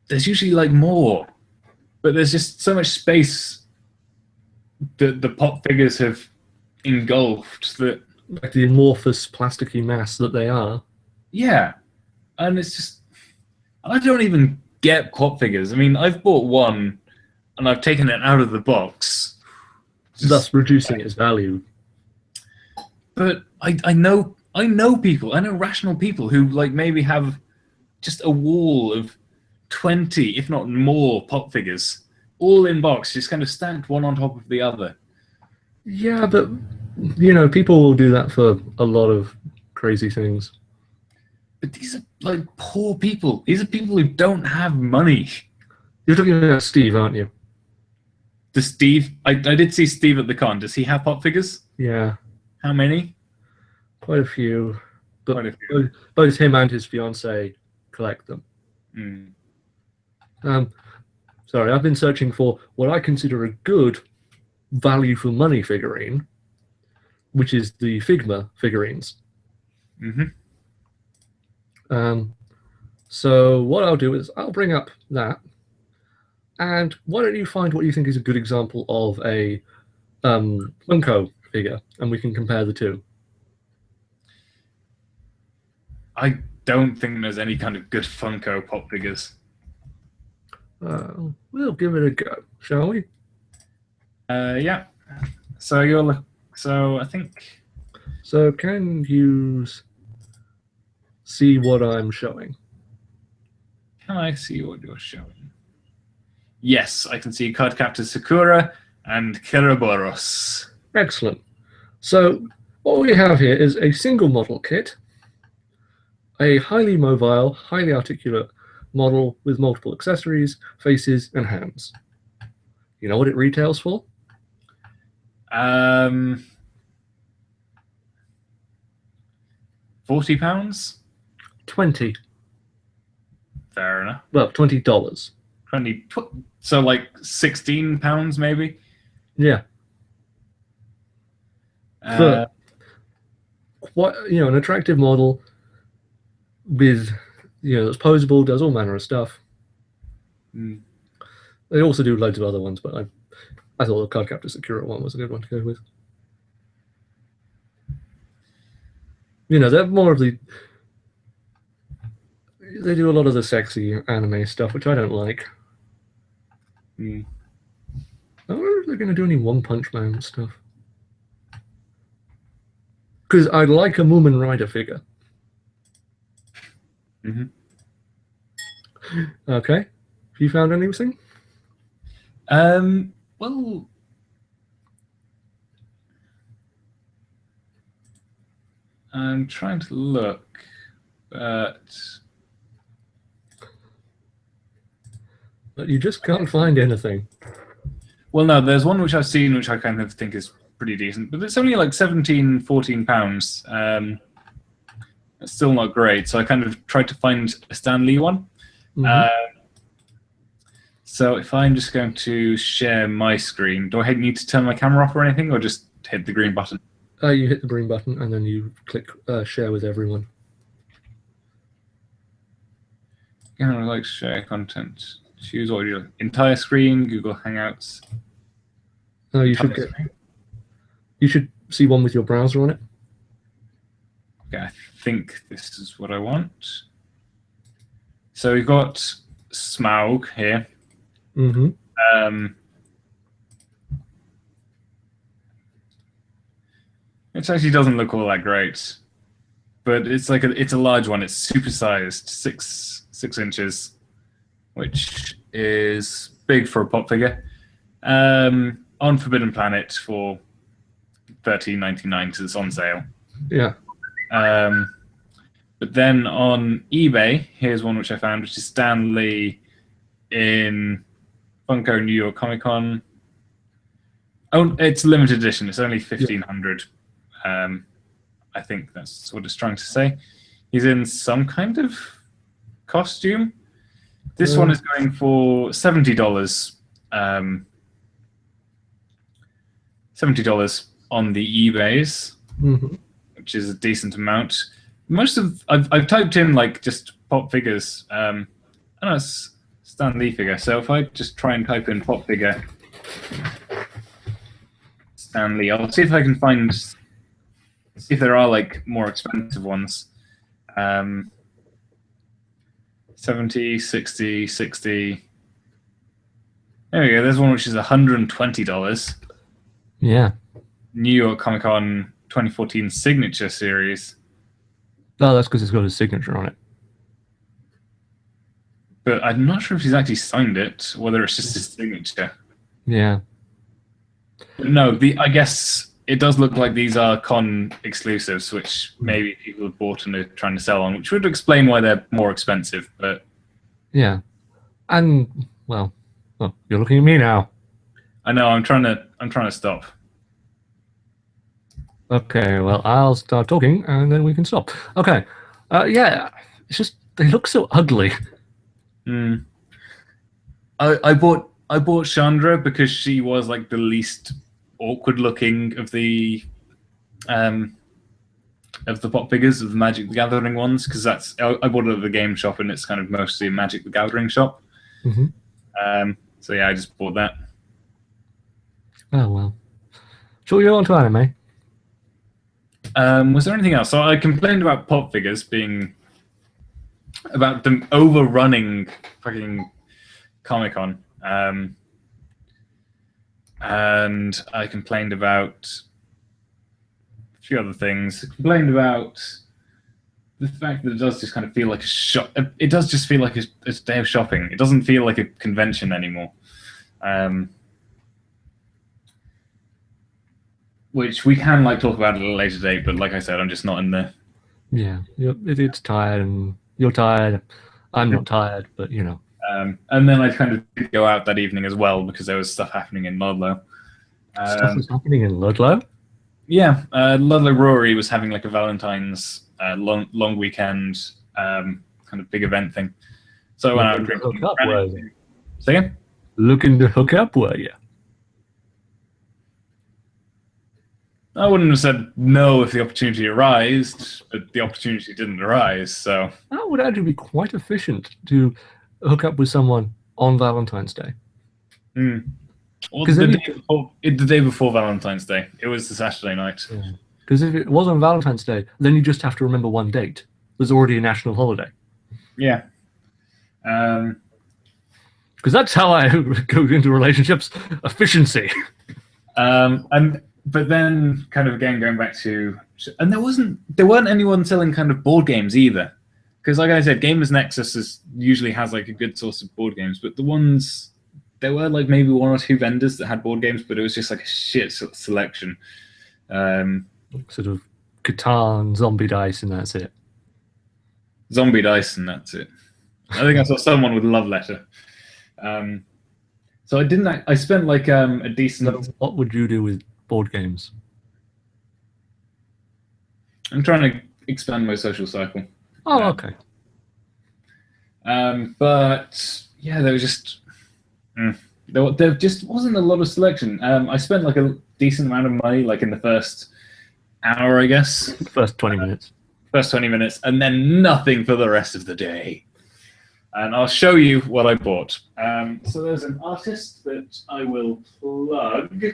There's usually like more, but there's just so much space that the pop figures have engulfed that. Like the amorphous, plasticky mass that they are. Yeah, and it's just, I don't even get pop figures. I mean, I've bought one and I've taken it out of the box, Thus reducing its value. but I know people, I know rational people who like maybe have just a wall of 20, if not more, pop figures, all in box, just kind of stacked one on top of the other. Yeah, but people will do that for a lot of crazy things. But these are like poor people. These are people who don't have money. You're talking about Steve, aren't you? Does Steve? I did see Steve at the con. Does he have pop figures? Yeah, How many? quite a few. But Quite a few. both him and his fiancée collect them. Mm. Sorry, I've been searching for what I consider a good value for money figurine, which is the Figma figurines. Mm-hmm. So what I'll do is I'll bring up that, and why don't you find what you think is a good example of a Funko figure, and we can compare the two. I don't think there's any kind of good Funko pop figures. We'll give it a go, shall we? Yeah. So I think. So can you see what I'm showing? Can I see what you're showing? Yes, I can see Cardcaptor Sakura and Kiraboros. Excellent. So what we have here is a single model kit, a highly mobile, highly articulate model with multiple accessories, faces, and hands. You know what it retails for? £40. $20. Fair enough. Well, $20. 20. So like £16 maybe. Yeah. For quite, an attractive model with, that's posable, does all manner of stuff. Mm. They also do loads of other ones, but I thought the Cardcaptor Sakura one was a good one to go with. They're more of the. They do a lot of the sexy anime stuff, which I don't like. Mm. I wonder if they're going to do any One Punch Man stuff. Because I'd like a Moomin Rider figure. Mm-hmm. Okay. Have you found anything? Well, I'm trying to look, but you just can't find anything. Well, no, there's one which I've seen which I kind of think is pretty decent, but it's only like £14. It's still not great, so I kind of tried to find a Stan Lee one. Mm-hmm. So if I'm just going to share my screen, do I need to turn my camera off or anything, or just hit the green button? You hit the green button and then you click share with everyone. Yeah, I like share content. Choose what you like. Entire screen, Google Hangouts. No, you should see one with your browser on it. Okay, I think this is what I want. So we've got Smaug here. Mm-hmm. It actually doesn't look all that great, but it's like it's a large one. It's supersized, 6 inches, which is big for a pop figure. On Forbidden Planet for $13.99 because it's on sale. Yeah. But then on eBay, here's one which I found, which is Stan Lee in Funko New York Comic Con. Oh, it's limited edition. It's only 1,500. I think that's what it's trying to say. He's in some kind of costume. This one is going for $70. $70 on the eBays, which is a decent amount. Most of I've typed in like just pop figures. I don't know, Stan Lee figure. So if I just try and type in pop figure Stan Lee, I'll see if I can find, see if there are like more expensive ones. 70, 60, 60. There we go. There's one which is $120. Yeah. New York Comic Con 2014 Signature Series. Oh, that's because it's got his signature on it. But I'm not sure if he's actually signed it, whether it's just his signature. Yeah. But no, I guess it does look like these are con exclusives, which maybe people have bought and are trying to sell on, which would explain why they're more expensive. But yeah, and well, you're looking at me now. I know I'm trying to stop. Okay, well, I'll start talking and then we can stop. Okay, yeah, it's just they look so ugly. I bought Chandra because she was like the least awkward looking of the pop figures, of the Magic the Gathering ones, because I bought it at the game shop and it's kind of mostly a Magic the Gathering shop. So yeah, I just bought that. Oh well. So you're on to anime. Was there anything else? So I complained about pop figures being about them overrunning fucking Comic-Con. And I complained about a few other things. I complained about the fact that it does just kind of feel like a shop. It does just feel like a day of shopping. It doesn't feel like a convention anymore. Which we can like talk about at a later date, but like I said, I'm just not in there. Yeah, it's tired and you're tired. I'm not tired, but you know. And then I kind of did go out that evening as well because there was stuff happening in Ludlow. Stuff was happening in Ludlow? Yeah, Ludlow Brewery was having like a Valentine's long weekend kind of big event thing. So I went out drinking. Say again? Looking to hook up, were you? I wouldn't have said no if the opportunity arose, but the opportunity didn't arise, so... That would actually be quite efficient to hook up with someone on Valentine's Day. Well, the day before Valentine's Day. It was the Saturday night. Because if it was on Valentine's Day, then you just have to remember one date. There's already a national holiday. Yeah. Because that's how I go into relationships. Efficiency. But then, kind of again going back to, and there weren't anyone selling kind of board games either, because like I said, Gamers Nexus usually has like a good source of board games, but there were like maybe one or two vendors that had board games, but it was just like a shit selection. Sort of Catan, Zombie Dice, and that's it. Zombie Dice, and that's it. I think I saw someone with Love Letter. So I spent like a decent. So what would you do with board games? I'm trying to expand my social cycle. Oh, okay. But yeah, there was just there just wasn't a lot of selection. I spent like a decent amount of money, like in the first hour, I guess. First 20 minutes. First 20 minutes, and then nothing for the rest of the day. And I'll show you what I bought. So there's an artist that I will plug.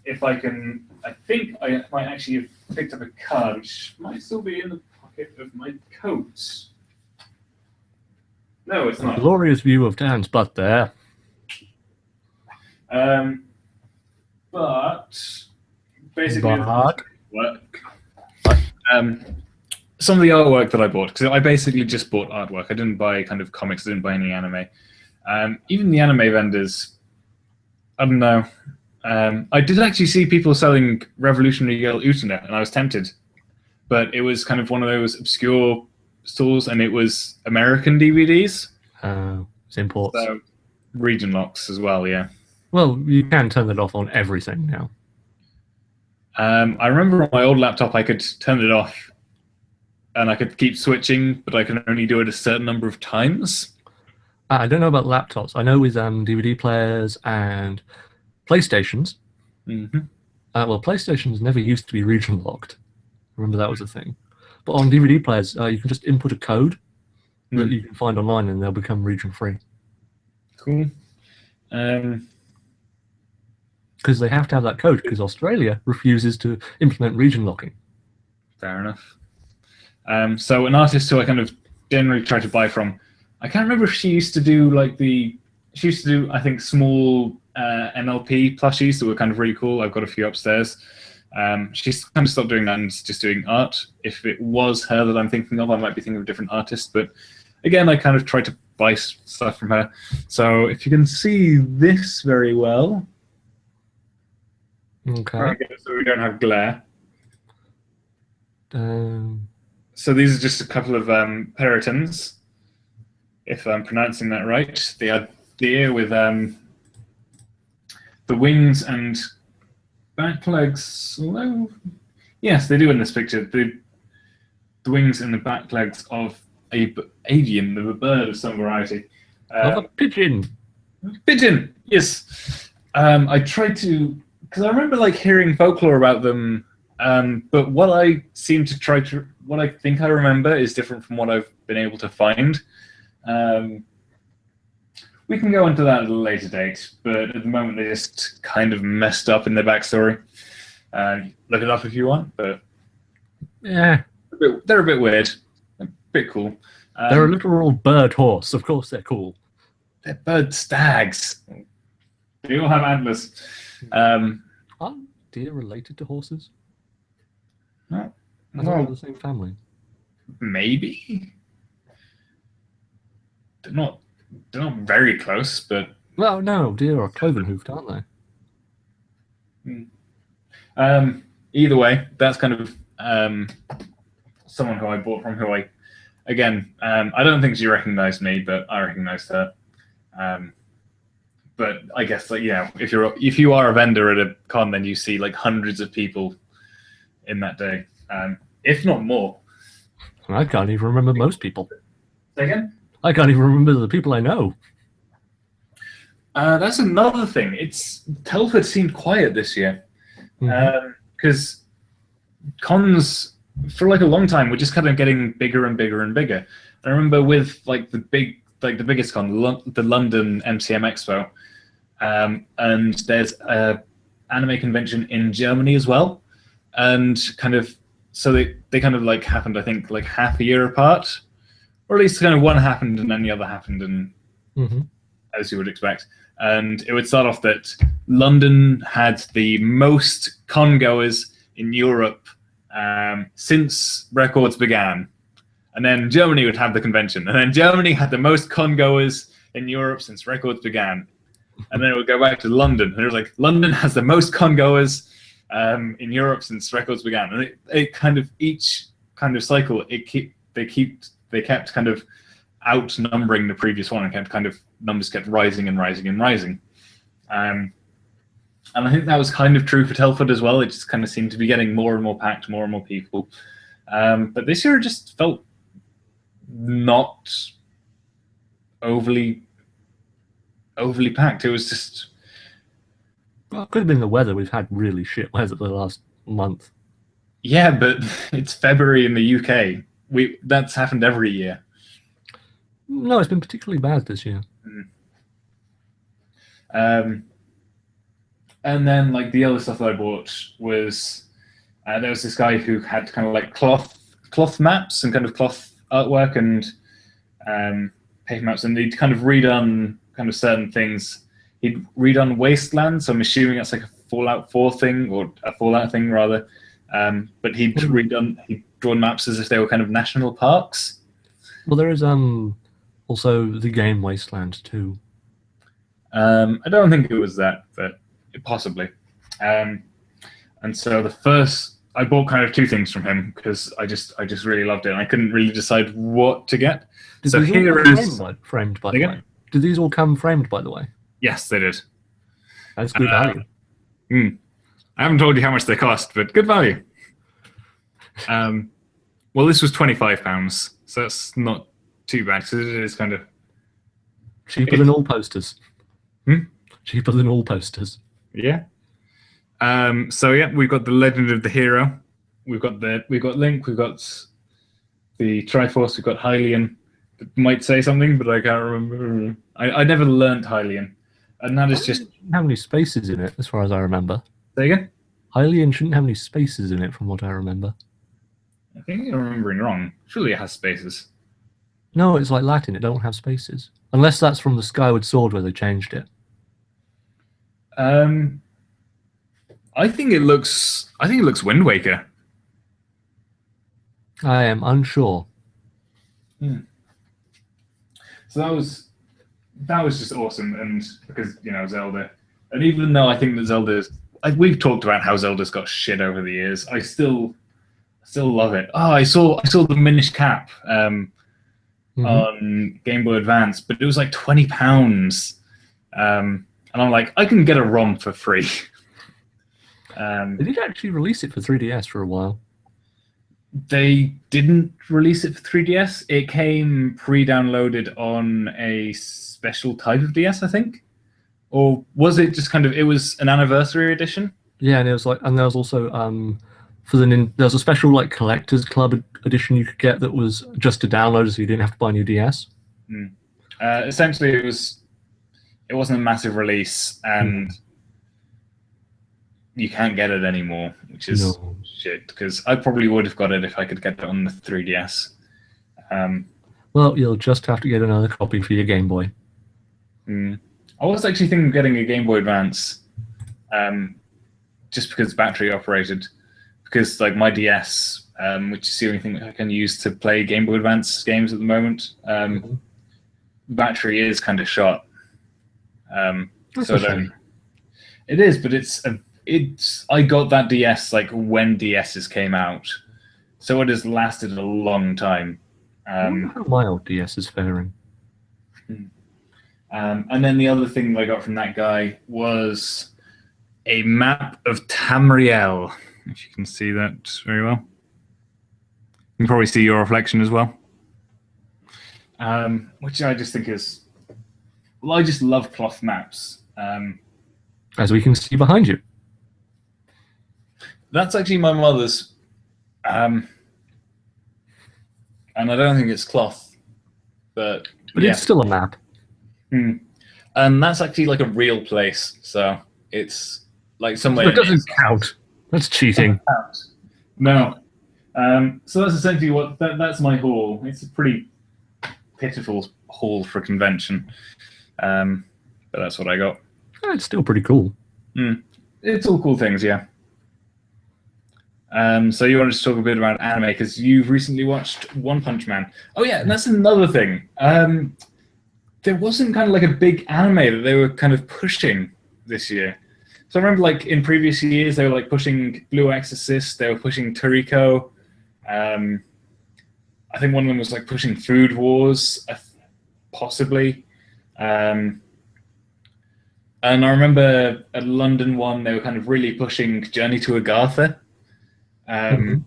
If I can, I think I might actually have picked up a card, which might still be in the pocket of my coat. No, it's not. Glorious view of Dan's butt there. But basically, some of the artwork that I bought, because I basically just bought artwork. I didn't buy kind of comics. I didn't buy any anime. Even the anime vendors, I don't know. I did actually see people selling Revolutionary Girl Utena, and I was tempted. But it was kind of one of those obscure stores, and it was American DVDs. It's imports. So, region locks as well, yeah. Well, you can turn that off on everything now. I remember on my old laptop I could turn it off, and I could keep switching, but I can only do it a certain number of times. I don't know about laptops. I know with DVD players and PlayStations. Well, PlayStations never used to be region locked. Remember that was a thing. But on DVD players, you can just input a code that you can find online, and they'll become region free. Cool. Um, Because they have to have that code, because Australia refuses to implement region locking. Fair enough. So an artist who I kind of generally try to buy from, I can't remember if she used to do she used to do, I think, small MLP plushies that were kind of really cool. I've got a few upstairs. She's kind of stopped doing that and is just doing art. If it was her that I'm thinking of, I might be thinking of a different artist. But again, I kind of try to buy stuff from her. So if you can see this very well, Okay. so we don't have glare. Um, So these are just a couple of peritons, if I'm pronouncing that right. They are deer with the wings and back legs. Although, yes, they do in this picture. The wings and the back legs of a avian, of a bird of some variety. of a pigeon. Pigeon, yes. I tried to, because I remember like hearing folklore about them, but what I think I remember is different from what I've been able to find. We can go into that at a later date, but at the moment they just kind of messed up in their backstory. Look it up if you want, but Yeah. they're a bit weird, a bit cool. They're a literal bird horse. Of course they're cool. They're bird stags. They all have antlers. Are deer related to horses? No, I thought they were the same family. maybe. They're not very close, but Well, no, deer are cloven hoofed, aren't they? either way, that's kind of someone who I bought from. Who I don't think she recognized me, but I recognized her. But I guess if you are a vendor at a con, then you see like hundreds of people in that day, if not more. I can't even remember most people. Say again? I can't even remember the people I know. That's another thing. Telford seemed quiet this year because cons for like a long time were just kind of getting bigger and bigger and bigger. I remember with like the biggest con, the London MCM Expo, and there's a anime convention in Germany as well, and kind of so they kind of like happened, I think, like half a year apart, or at least kind of one happened and then the other happened, and as you would expect. And it would start off that London had the most con goers in Europe since records began. And then Germany would have the convention. And then Germany had the most con goers in Europe since records began. And then it would go back to London. And it was like, London has the most con goers in Europe since records began. And it kind of, each kind of cycle, they kept kind of outnumbering the previous one, and numbers kept rising and rising and rising. And I think that was kind of true for Telford as well. It just kind of seemed to be getting more and more packed, more and more people. But this year it just felt not overly packed. It was just... Well, it could have been the weather. We've had really shit weather the last month. Yeah, but it's February in the UK. That's happened every year. No, it's been particularly bad this year. And then like the other stuff that I bought was there was this guy who had kind of like cloth maps and kind of cloth artwork and paper maps, and he'd kind of redone kind of certain things. He'd redone Wasteland, so I'm assuming that's like a Fallout 4 thing, or a Fallout thing rather. But he'd drawn maps as if they were kind of national parks. Well, there is also the game Wasteland 2. I don't think it was that, but possibly. And so I bought kind of two things from him because I just really loved it, and I couldn't really decide what to get. Did so these here all come is framed, by the way. Did these all come framed, by the way? Yes, they did. That's good value. I haven't told you how much they cost, but good value. Well, this was £25, so that's not too bad because it is kind of cheaper than all posters. Cheaper than all posters. Yeah. So yeah, we've got the Legend of the Hero. We've got Link. We've got the Triforce. We've got Hylian, might say something, but I can't remember. I never learned Hylian, and that is just. It didn't have any spaces in it, as far as I remember. Say again? Hylian shouldn't have any spaces in it, from what I remember. I think you're remembering wrong. Surely it has spaces. No, it's like Latin. It don't have spaces, unless that's from the Skyward Sword where they changed it. I think it looks Wind Waker. I am unsure. So that was just awesome, and because Zelda, and even though I think that Zelda's, we've talked about how Zelda's got shit over the years, I still love it. Oh, I saw the Minish Cap on Game Boy Advance, but it was like £20, and I'm like, I can get a ROM for free. They did actually release it for 3DS for a while. They didn't release it for 3DS. It came pre-downloaded on a special type of DS, I think. Or was it just it was an anniversary edition? Yeah, and it was and there was also there was a special like collector's club edition you could get that was just to download, so you didn't have to buy a new DS. Essentially, it wasn't a massive release, and you can't get it anymore, which is shit, because I probably would have got it if I could get it on the 3DS. Well, you'll just have to get another copy for your Game Boy. I was actually thinking of getting a Game Boy Advance, just because it's battery operated, because like my DS, which is the only thing that I can use to play Game Boy Advance games at the moment, battery is kind of shot. So then it is, but I got that DS like when DSs came out, so it has lasted a long time. I wonder how my old DS is faring. And then the other thing that I got from that guy was a map of Tamriel. If you can see that very well, you can probably see your reflection as well. Which I just think is, well, I just love cloth maps. As we can see behind you. That's actually my mother's, and I don't think it's cloth, but yeah. It's still a map. And that's actually like a real place, so it's like somewhere. That doesn't count. That's cheating. No. So that's essentially that's my haul. It's a pretty pitiful haul for a convention, but that's what I got. It's still pretty cool. It's all cool things, yeah. So you wanted to talk a bit about anime because you've recently watched One Punch Man. Oh yeah, and that's another thing. There wasn't kind of like a big anime that they were kind of pushing this year. So I remember like in previous years they were like pushing Blue Exorcist, they were pushing Toriko. I think one of them was like pushing Food Wars, possibly. And I remember at London one they were kind of really pushing Journey to Agartha. Actually,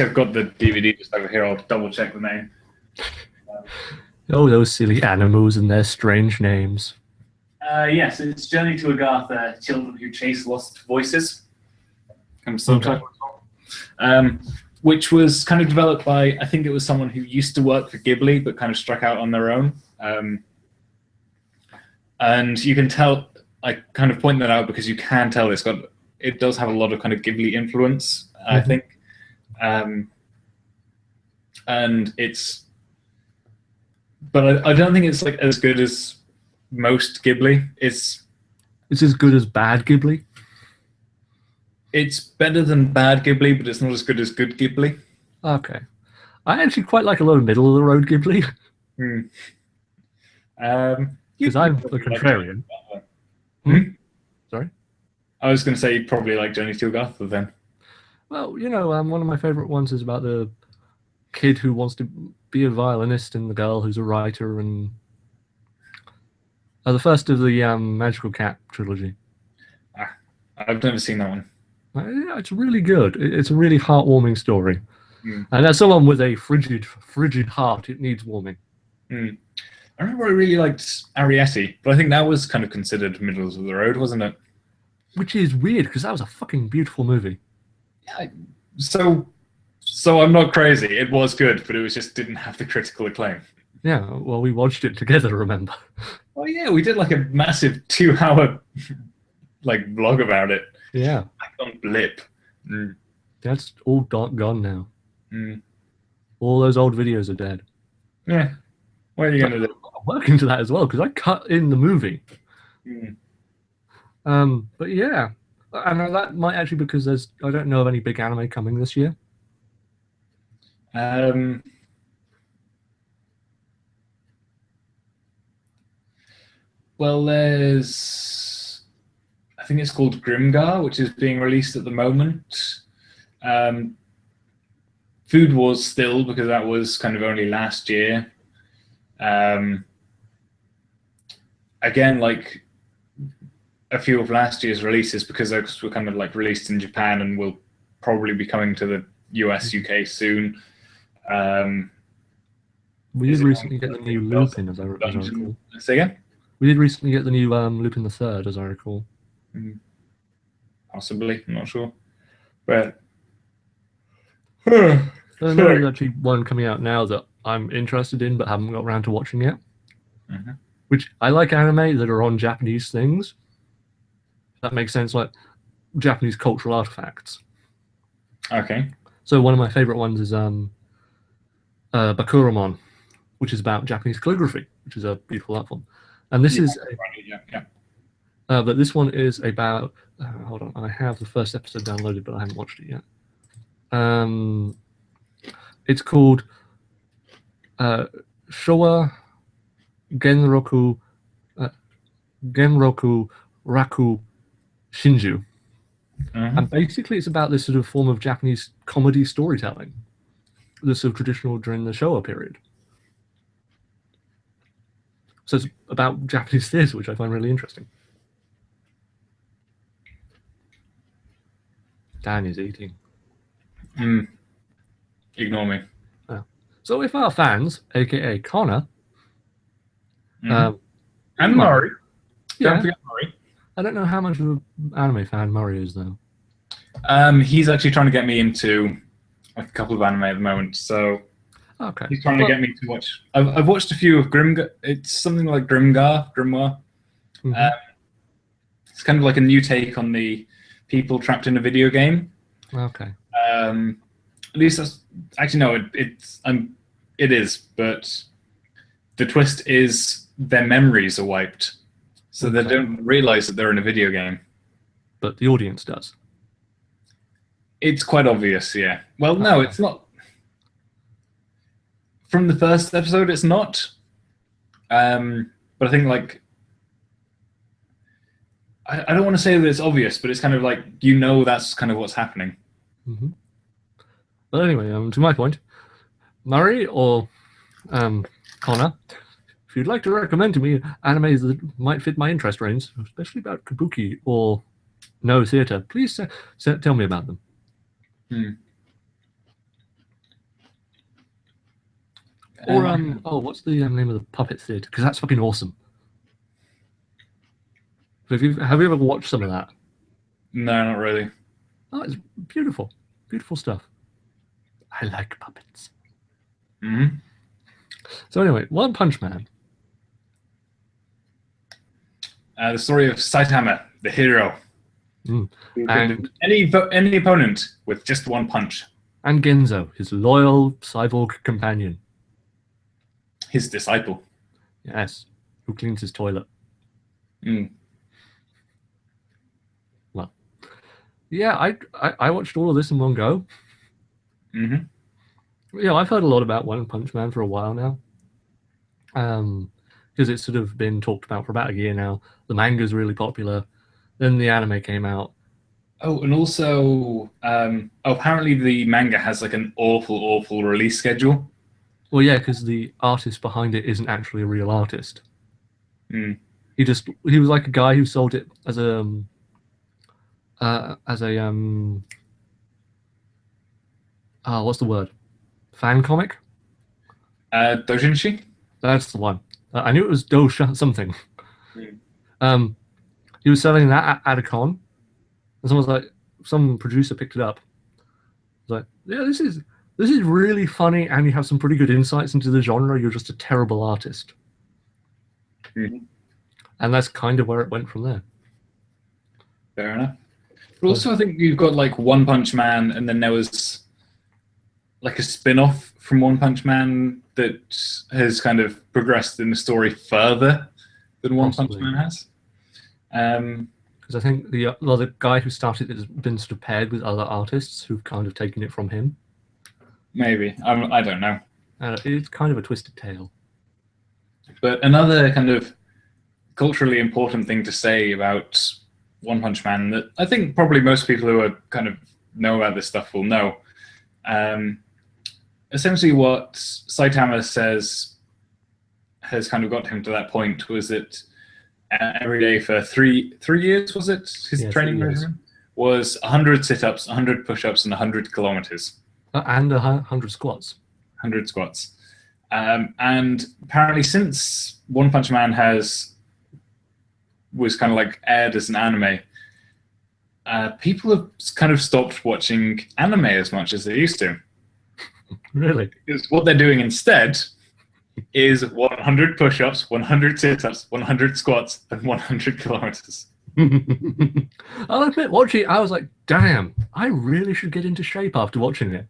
I've got the DVD just over here. I'll double check the name. Oh, those silly animals and their strange names. Yes, it's Journey to Agartha, Children Who Chase Lost Voices. Kind of subtitle. Which was kind of developed by, I think it was someone who used to work for Ghibli, but kind of struck out on their own. And you can tell, I kind of point that out because you can tell it does have a lot of kind of Ghibli influence, I think. And but I don't think it's like as good as most Ghibli. It's as good as bad Ghibli. It's better than bad Ghibli, but it's not as good as good Ghibli. Okay, I actually quite like a lot of middle of the road Ghibli. Because I'm a contrarian. Sorry, I was going to say you'd probably like Journey to Agartha then. Well, one of my favorite ones is about the kid who wants to be a violinist and the girl who's a writer, and the first of the Magical Cat trilogy. I've never seen that one. Yeah, it's really good. It's a really heartwarming story. And as someone with a frigid heart, it needs warming. I remember I really liked Arrietty, but I think that was kind of considered middle of the road, wasn't it? Which is weird, because that was a fucking beautiful movie. Yeah, so So I'm not crazy. It was good, but it was just didn't have the critical acclaim. Yeah, well, we watched it together, remember? Oh yeah, we did like a massive 2-hour like vlog about it. Yeah, Like on Blip. Mm. that's all gone now. Mm. All those old videos are dead. Yeah. What are you gonna do? I'm working to that as well because I cut in the movie. But yeah, and that might actually because I don't know of any big anime coming this year. Well, I think it's called Grimgar, which is being released at the moment. Food Wars still, because that was kind of only last year. Again, like a few of last year's releases, because those were kind of like released in Japan and will probably be coming to the US, UK soon. We did recently get the new Lupin, as I recall. Say again? We did recently get the new Lupin the Third, as I recall. Possibly, I'm not sure. But there's actually one coming out now that I'm interested in but haven't got around to watching yet. Which I like anime that are on Japanese things. That makes sense, like Japanese cultural artifacts. Okay. So one of my favorite ones is Bakuramon, which is about Japanese calligraphy, which is a beautiful art form. And this is but this one is about hold on, I have the first episode downloaded but I haven't watched it yet. It's called Showa Genroku Raku Shinju. And basically it's about this sort of form of Japanese comedy storytelling, this sort of traditional during the Showa period. So it's about Japanese theatre, which I find really interesting. Dan is eating. Ignore me. So if our fans, aka Connor, and Murray, don't forget Murray. I don't know how much of an anime fan Murray is though. He's actually trying to get me into like a couple of anime at the moment, so okay. He's trying to get me to watch. I've watched a few of Grimgar. It's something like Grimoire. It's kind of like a new take on the people trapped in a video game. Okay. At least that's actually no. It is, but the twist is their memories are wiped, so they don't realize that they're in a video game. But the audience does. It's quite obvious, yeah. Well, no, it's not. From the first episode, it's not. But I think like I don't want to say that it's obvious, but it's kind of like that's kind of what's happening. But anyway, to my point, Murray or Connor, if you'd like to recommend to me animes that might fit my interest range, especially about kabuki or no theatre, please tell me about them. Or what's the name of the puppet theatre? Because that's fucking awesome. Have you ever watched some of that? No, not really. Oh, it's beautiful, beautiful stuff. I like puppets. So anyway, One Punch Man. The story of Saitama, the hero, and any opponent with just one punch. And Genzo, his loyal cyborg companion. His disciple. Yes, who cleans his toilet. Well, yeah, I watched all of this in one go. I've heard a lot about One Punch Man for a while now. Because it's sort of been talked about for about a year now. The manga's really popular. Then the anime came out. Oh, and also, apparently the manga has like an awful release schedule. Well, yeah, because the artist behind it isn't actually a real artist. He was like a guy who sold it as a what's the word? Fan comic? Doujinshi? That's the one. I knew it was Dosha something. He was selling that at a con, and some producer picked it up. It's like, yeah, this this is really funny, and you have some pretty good insights into the genre. You're just a terrible artist. Mhm. And that's kind of where it went from there. Fair enough. But also, I think you've got like One Punch Man, and then there was like a spin-off from One Punch Man that has kind of progressed in the story further than One Punch Possibly. Man has. Because I think the guy who started it has been sort of paired with other artists who've kind of taken it from him. Maybe. I don't know. It's kind of a twisted tale. But another kind of culturally important thing to say about One Punch Man that I think probably most people who are kind of know about this stuff will know. Essentially, what Saitama says has kind of got him to that point was that every day for three years, was it? His training regimen was 100 sit-ups, 100 push-ups, and 100 kilometers. And 100 squats. 100 squats. And apparently, since One Punch Man was kind of like aired as an anime, people have kind of stopped watching anime as much as they used to. Really? Because what they're doing instead is 100 push-ups, 100 sit-ups, 100 squats, and 100 kilometers. I'll admit, watching it, I was like, damn, I really should get into shape after watching it.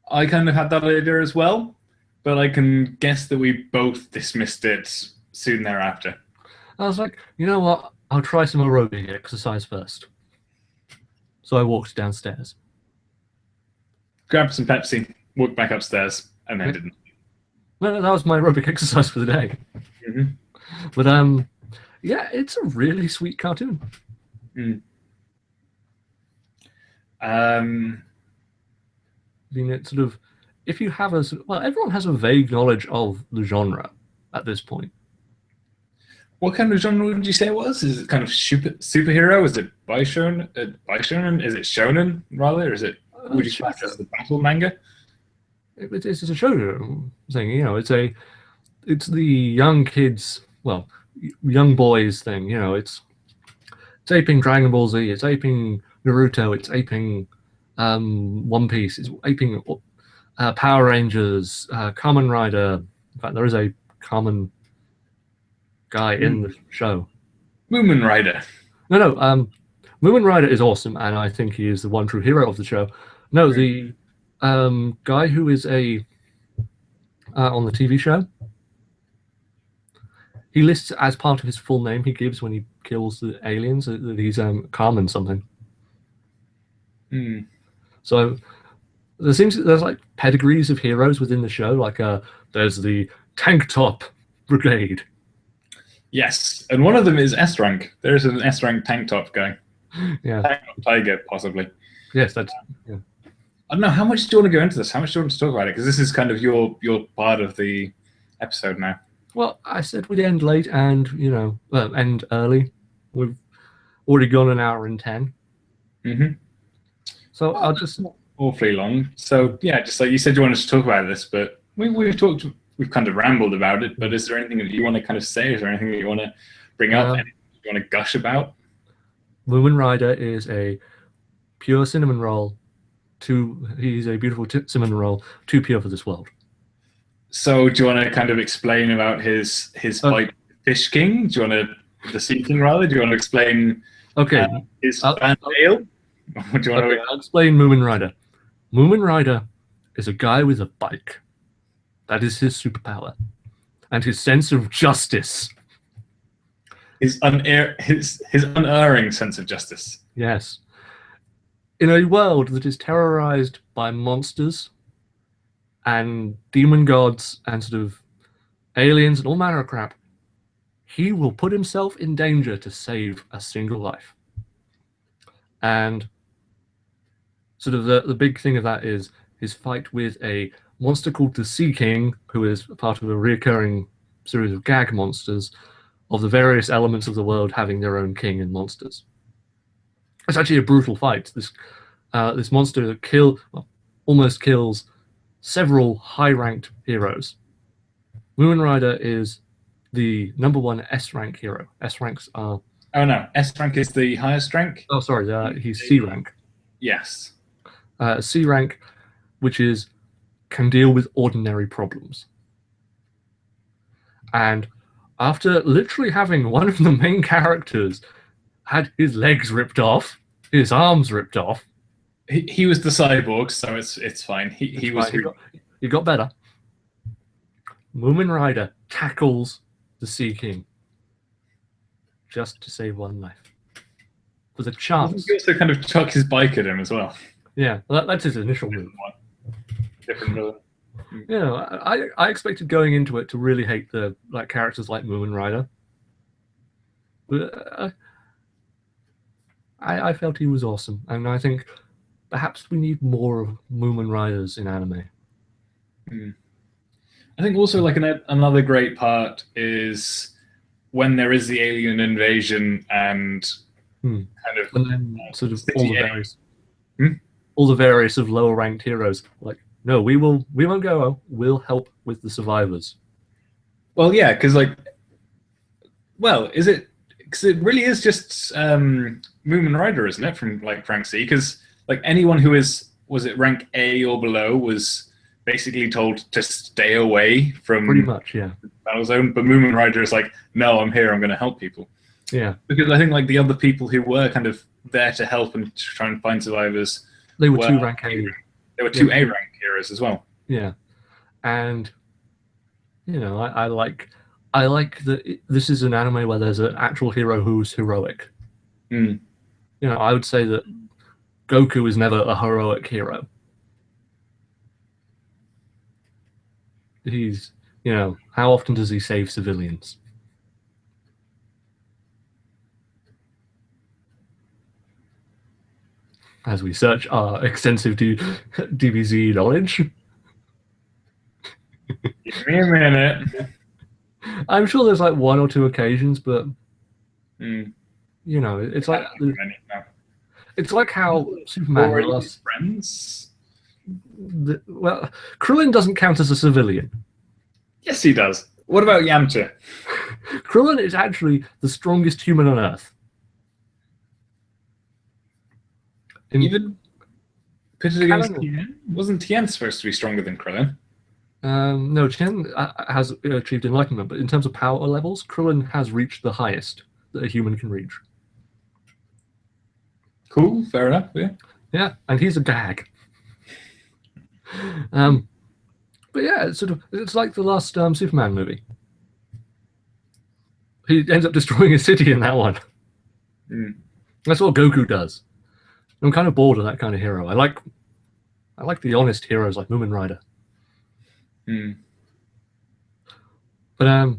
I kind of had that idea as well, but I can guess that we both dismissed it soon thereafter. I was like, you know what? I'll try some aerobic exercise first. So I walked downstairs. Grabbed some Pepsi, walked back upstairs, and then didn't. Well, that was my aerobic exercise for the day. Mm-hmm. But yeah, it's a really sweet cartoon. Mm. I mean, it's sort of, if you have well, everyone has a vague knowledge of the genre at this point. What kind of genre would you say it was? Is it kind of superhero? Is it Baishonen? Is it shonen rather? Or is it? Would you class it as the battle manga? It's a shoujo thing, you know. It's the young kids, well, young boys thing. You know, it's aping Dragon Ball Z. It's aping Naruto. It's aping One Piece. It's aping Power Rangers, Kamen Rider. In fact, there is a Kamen guy in the show. Moomin Rider. No. Moomin Rider is awesome, and I think he is the one true hero of the show. No, the guy who is on the TV show, he lists as part of his full name he gives when he kills the aliens that he's Carmen something. So there's like pedigrees of heroes within the show. Like there's the Tank Top Brigade. Yes, and one of them is S rank. There's an S rank tank top guy. Yeah, Tank top tiger possibly. Yes, that's. Yeah. I don't know. How much do you want to go into this? How much do you want to talk about it? Because this is kind of your part of the episode now. Well, I said we'd end late and, you know, end early. We've already gone an hour and 10. Mm-hmm. So I'll just... Awfully long. So, yeah, just like you said you wanted to talk about this, but we've kind of rambled about it, but is there anything that you want to kind of say? Is there anything that you want to bring up? Anything you want to gush about? Moomin Rider is a pure cinnamon roll. He's a beautiful cinnamon roll, too pure for this world. So, do you want to kind of explain about his fight with Fish King? Do you want to the Sea King rather? Do you want to explain? His fan mail? I'll explain Moomin Rider. Moomin Rider is a guy with a bike. That is his superpower, and his sense of justice. His unerring sense of justice. Yes. In a world that is terrorized by monsters and demon gods and sort of aliens and all manner of crap, he will put himself in danger to save a single life. And sort of the big thing of that is his fight with a monster called the Sea King, who is part of a recurring series of gag monsters of the various elements of the world having their own king and monsters. It's actually a brutal fight. This monster that almost kills several high-ranked heroes. Moomin Rider is the #1 S-rank hero. S-ranks are... Oh no, S rank is the highest rank? Oh, sorry, he's C rank. Yes. C rank, which can deal with ordinary problems. And after literally having one of the main characters had his legs ripped off, his arms ripped off. He was the cyborg, so it's fine. He got better. Moomin Rider tackles the Sea King just to save one life. With a chance. He also kind of chuck his bike at him as well. Yeah, that's his initial move. Different villain. You know, I expected going into it to really hate the characters like Moomin Rider. But I felt he was awesome, and I think perhaps we need more of Moomin Riders in anime. I think also like another great part is when there is the alien invasion and kind of and then sort of all the various of lower ranked heroes like, no, we won't go. We'll help with the survivors. Well, yeah, because is it? Because it really is just Moomin Rider, isn't it? From like rank C, because like anyone who was it rank A or below was basically told to stay away from pretty much, yeah, the battle zone. But Moomin Rider is like, no, I'm here. I'm going to help people. Yeah, because I think like the other people who were kind of there to help and to try and find survivors, they were 2 rank A. They were 2 A rank heroes as well. Yeah, and you know, I like that this is an anime where there's an actual hero who's heroic. You know, I would say that Goku is never a heroic hero. He's, you know, how often does he save civilians? As we search our extensive DBZ knowledge. Give me a minute. I'm sure there's like 1 or 2 occasions, but you know, it's like it's like how Superman lost friends. Well, Krillin doesn't count as a civilian. Yes, he does. What about Yamcha? Krillin is actually the strongest human on Earth. Even put it against Tien? Wasn't Tien supposed to be stronger than Krillin? No, Tien has achieved enlightenment, but in terms of power levels, Krillin has reached the highest that a human can reach. Cool, fair enough, yeah. Yeah, and he's a gag. But yeah, it's like the last Superman movie. He ends up destroying a city in that one. That's what Goku does. I'm kind of bored of that kind of hero. I like the honest heroes like Moomin Rider. But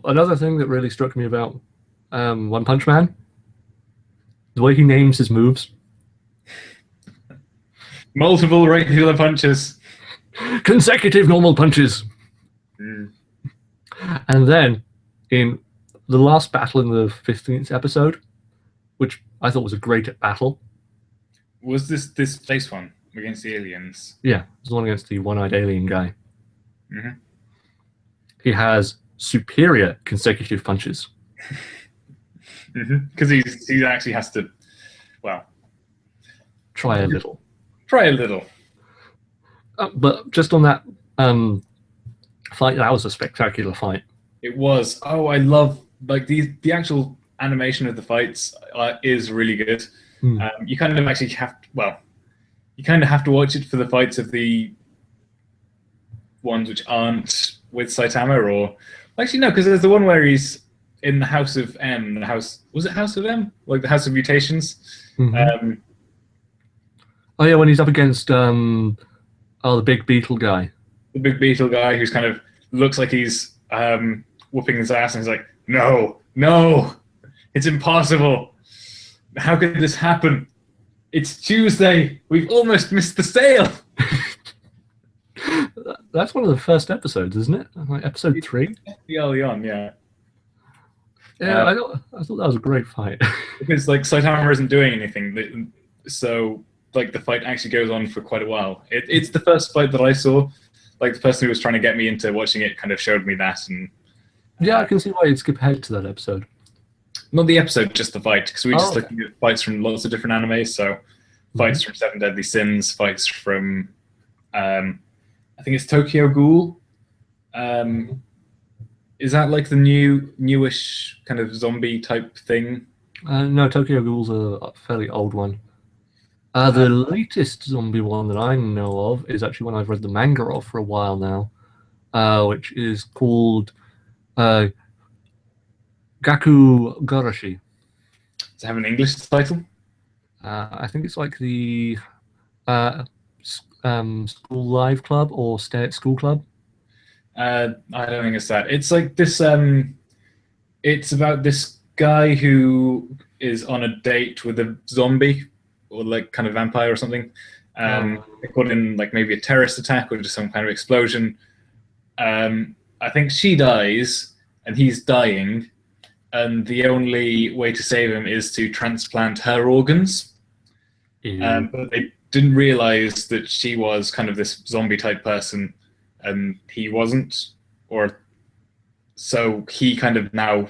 another thing that really struck me about One Punch Man, the way he names his moves. Multiple regular punches. Consecutive normal punches. And then in the last battle in the 15th episode, which I thought was a great battle. Was this place one against the aliens? Yeah, it was the one against the one-eyed alien guy. He has superior consecutive punches. Because he actually has to, well... Try a little. But just on that fight, that was a spectacular fight. It was. Oh, I love, like, the actual animation of the fights is really good. You kind of actually have to watch it for the fights of the ones which aren't with Saitama, or actually no, because there's the one where he's in the House of M. Was it House of M? Like the House of Mutations. Oh yeah, when he's up against the big beetle guy. The big beetle guy who's kind of looks like he's whooping his ass, and he's like, no, it's impossible. How could this happen? It's Tuesday. We've almost missed the sale. That's one of the first episodes, isn't it? Like episode 3? Early on, yeah. Yeah, I thought that was a great fight. Because like Saitama isn't doing anything, so like the fight actually goes on for quite a while. It's the first fight that I saw. Like the person who was trying to get me into watching it kind of showed me that, and yeah, I can see why you'd skip ahead to that episode. Not the episode, just the fight, because we were just looking at fights from lots of different animes. So fights from Seven Deadly Sins, fights from I think it's Tokyo Ghoul. Is that like the newish kind of zombie type thing? No, Tokyo Ghoul's a fairly old one. The latest zombie one that I know of is actually one I've read the manga of for a while now, which is called Gaku Garashi. Does it have an English title? I think it's like the School Live Club or Stay at School Club. I don't think it's that. It's like this. It's about this guy who is on a date with a zombie or like kind of vampire or something. They're caught in like maybe a terrorist attack or just some kind of explosion. I think she dies and he's dying, and the only way to save him is to transplant her organs. But they didn't realize that she was kind of this zombie type person and he wasn't, or so he kind of now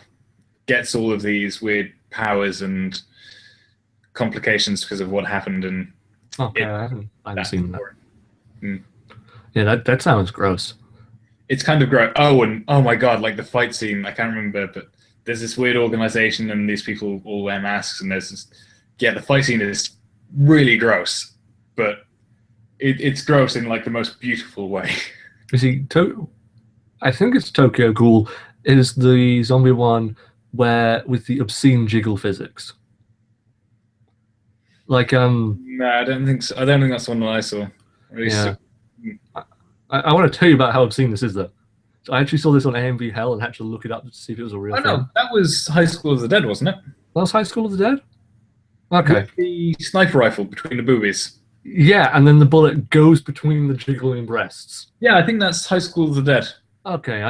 gets all of these weird powers and complications because of what happened. And okay, I haven't seen that. Mm. Yeah, that sounds gross. It's kind of gross. Oh my god, like the fight scene, I can't remember, but there's this weird organization and these people all wear masks, and there's this, the fight scene is really gross, but it's gross in like the most beautiful way. You see, I think it's Tokyo Ghoul is the zombie one where with the obscene jiggle physics. Like No, I don't think so. I don't think that's the one that I saw. Yeah. I want to tell you about how obscene this is, though. So I actually saw this on AMV Hell and had to look it up to see if it was a real thing. No, that was High School of the Dead, wasn't it? That was High School of the Dead? Okay. With the sniper rifle between the boobies. Yeah, and then the bullet goes between the jiggling breasts. Yeah, I think that's High School of the Dead. Okay,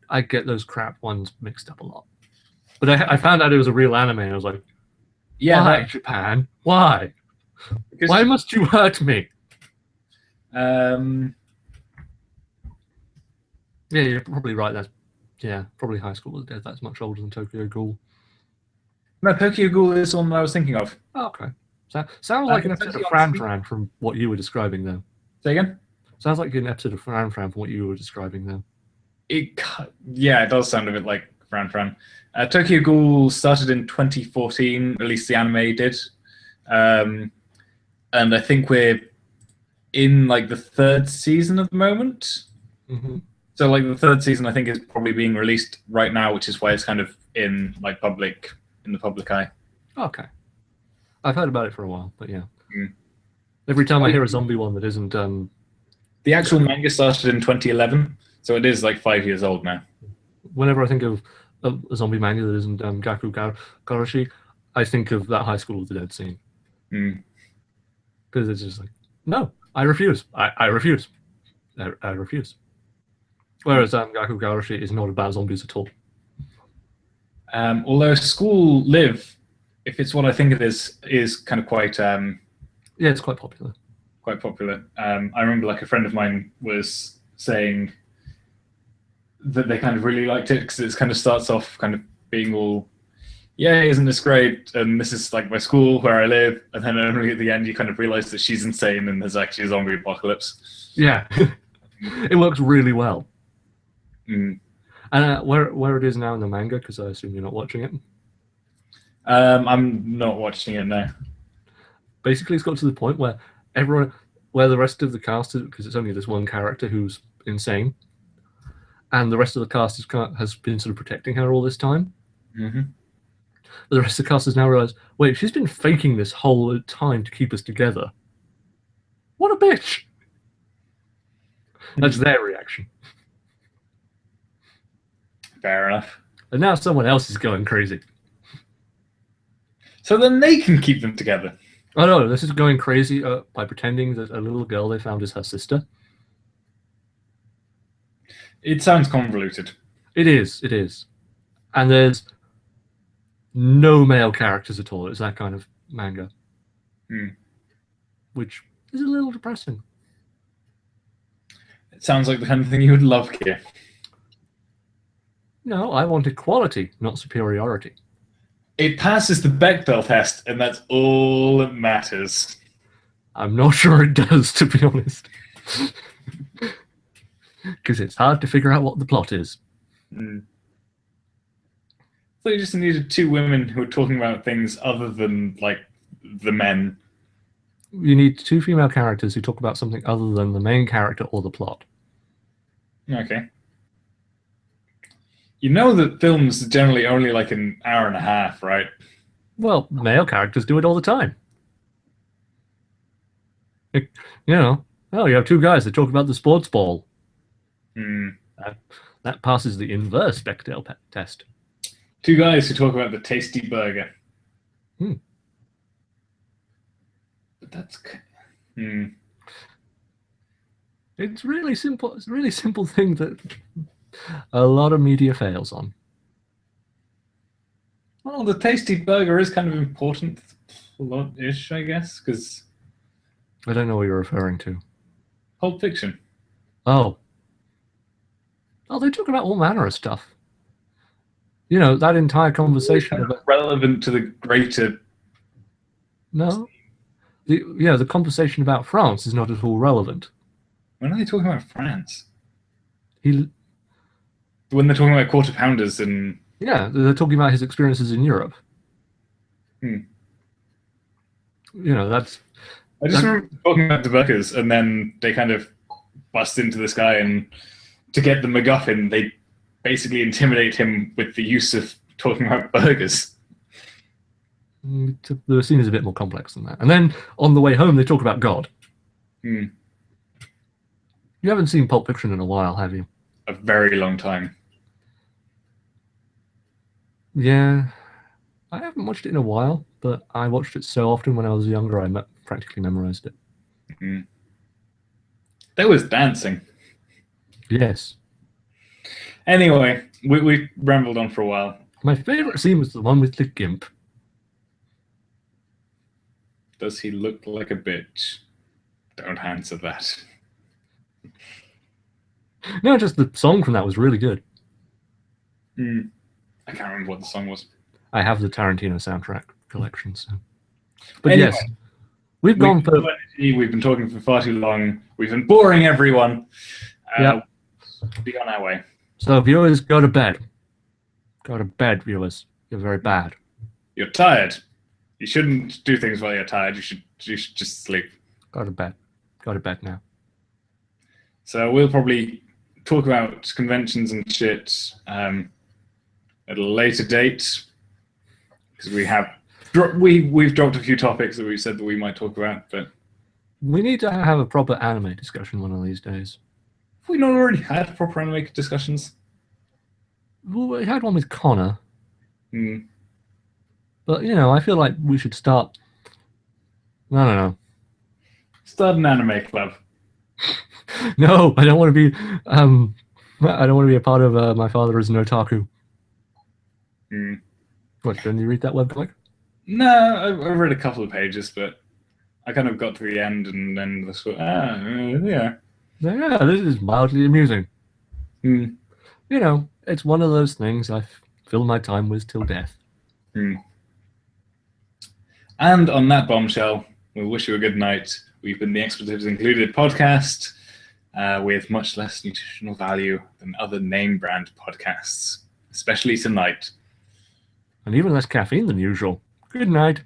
I get those crap ones mixed up a lot. But I found out it was a real anime, and I was like, yeah, why, Japan? Why? Why must you hurt me? Yeah, you're probably right. That's probably High School of the Dead. That's much older than Tokyo Ghoul. No, Tokyo Ghoul is the one I was thinking of. Oh, okay. Sounds like an episode of Fran Fran from what you were describing, though. Say again? Sounds like an episode of Fran Fran from what you were describing, though. It does sound a bit like Fran Fran. Tokyo Ghoul started in 2014, at least the anime did. And I think we're in like the third season at the moment. Mm-hmm. So like the third season, I think, is probably being released right now, which is why it's kind of in the public eye. Okay. I've heard about it for a while, but yeah. Every time I hear a zombie one that isn't... The actual manga started in 2011, so it is like 5 years old now. Whenever I think of a zombie manga that isn't Gaku Garashi, I think of that High School of the Dead scene. Because it's just like, no, I refuse. I refuse. I refuse. Whereas Gaku Garashi is not about zombies at all. Although School Live, if it's what I think it is kind of quite... yeah, it's quite popular. Quite popular. I remember like a friend of mine was saying that they kind of really liked it because it kind of starts off kind of being all, yeah, isn't this great? And this is like my school where I live. And then only at the end you kind of realize that she's insane and there's actually a zombie apocalypse. Yeah. It works really well. And where it is now in the manga, because I assume you're not watching it. I'm not watching it now. Basically, it's got to the point where where the rest of the cast is, because it's only this one character who's insane, and the rest of the cast has been sort of protecting her all this time. Mm-hmm. The rest of the cast has now realized, wait, she's been faking this whole time to keep us together. What a bitch! That's their reaction. Fair enough. And now someone else is going crazy. So then they can keep them together. Oh no, this is going crazy by pretending that a little girl they found is her sister. It sounds convoluted. It is. And there's no male characters at all. It's that kind of manga. Which is a little depressing. It sounds like the kind of thing you would love, Keir. No, I want equality, not superiority. It passes the Bechdel test, and that's all that matters. I'm not sure it does, to be honest. Because it's hard to figure out what the plot is. Mm. So you just needed two women who were talking about things other than like the men. You need two female characters who talk about something other than the main character or the plot. Okay. You know that films are generally only like an hour and a half, right? Well, male characters do it all the time. You know, oh, you have two guys that talk about the sports ball. Hmm. That passes the inverse Bechdel test. Two guys who talk about the tasty burger. Hmm. But that's. Hmm. It's really simple. It's a really simple thing that a lot of media fails on. Well, the tasty burger is kind of important, a lot-ish, I guess, because I don't know what you're referring to. Pulp Fiction. Oh, they talk about all manner of stuff. You know, that entire conversation about relevant to the greater. no, the conversation about France is not at all relevant. When are they talking about France? When they're talking about quarter pounders and they're talking about his experiences in Europe. Hmm. You know, that's. I just remember talking about the burgers, and then they kind of bust into this guy, and to get the MacGuffin, they basically intimidate him with the use of talking about burgers. The scene is a bit more complex than that. And then on the way home, they talk about God. Hmm. You haven't seen Pulp Fiction in a while, have you? A very long time. Yeah. I haven't watched it in a while, but I watched it so often when I was younger, I practically memorized it. Hmm. There was dancing. Yes. Anyway, we rambled on for a while. My favorite scene was the one with the gimp. Does he look like a bitch? Don't answer that. No, just the song from that was really good. I can't remember what the song was. I have the Tarantino soundtrack collection. So. But anyway, yes, we've gone for... We've been talking for far too long. We've been boring everyone. Yep. Be on our way. So viewers, go to bed. Go to bed, viewers. You're very bad. You're tired. You shouldn't do things while you're tired. You should just sleep. Go to bed. Go to bed now. So we'll probably talk about conventions and shit at a later date, because we've dropped a few topics that we said that we might talk about, but we need to have a proper anime discussion one of these days. Have we not already had proper anime discussions? Well, we had one with Connor. Hmm. But, you know, I feel like we should start... I don't know. Start an anime club. No, I don't want to be... I don't want to be a part of My Father is an Otaku. Hmm. What, didn't you read that webcomic? No, I read a couple of pages, but I kind of got to the end and then yeah. Yeah, this is mildly amusing. Hmm. You know, it's one of those things I fill my time with till death. Hmm. And on that bombshell, we'll wish you a good night. We've been the Expletives Included podcast with much less nutritional value than other name brand podcasts, especially tonight. And even less caffeine than usual. Good night.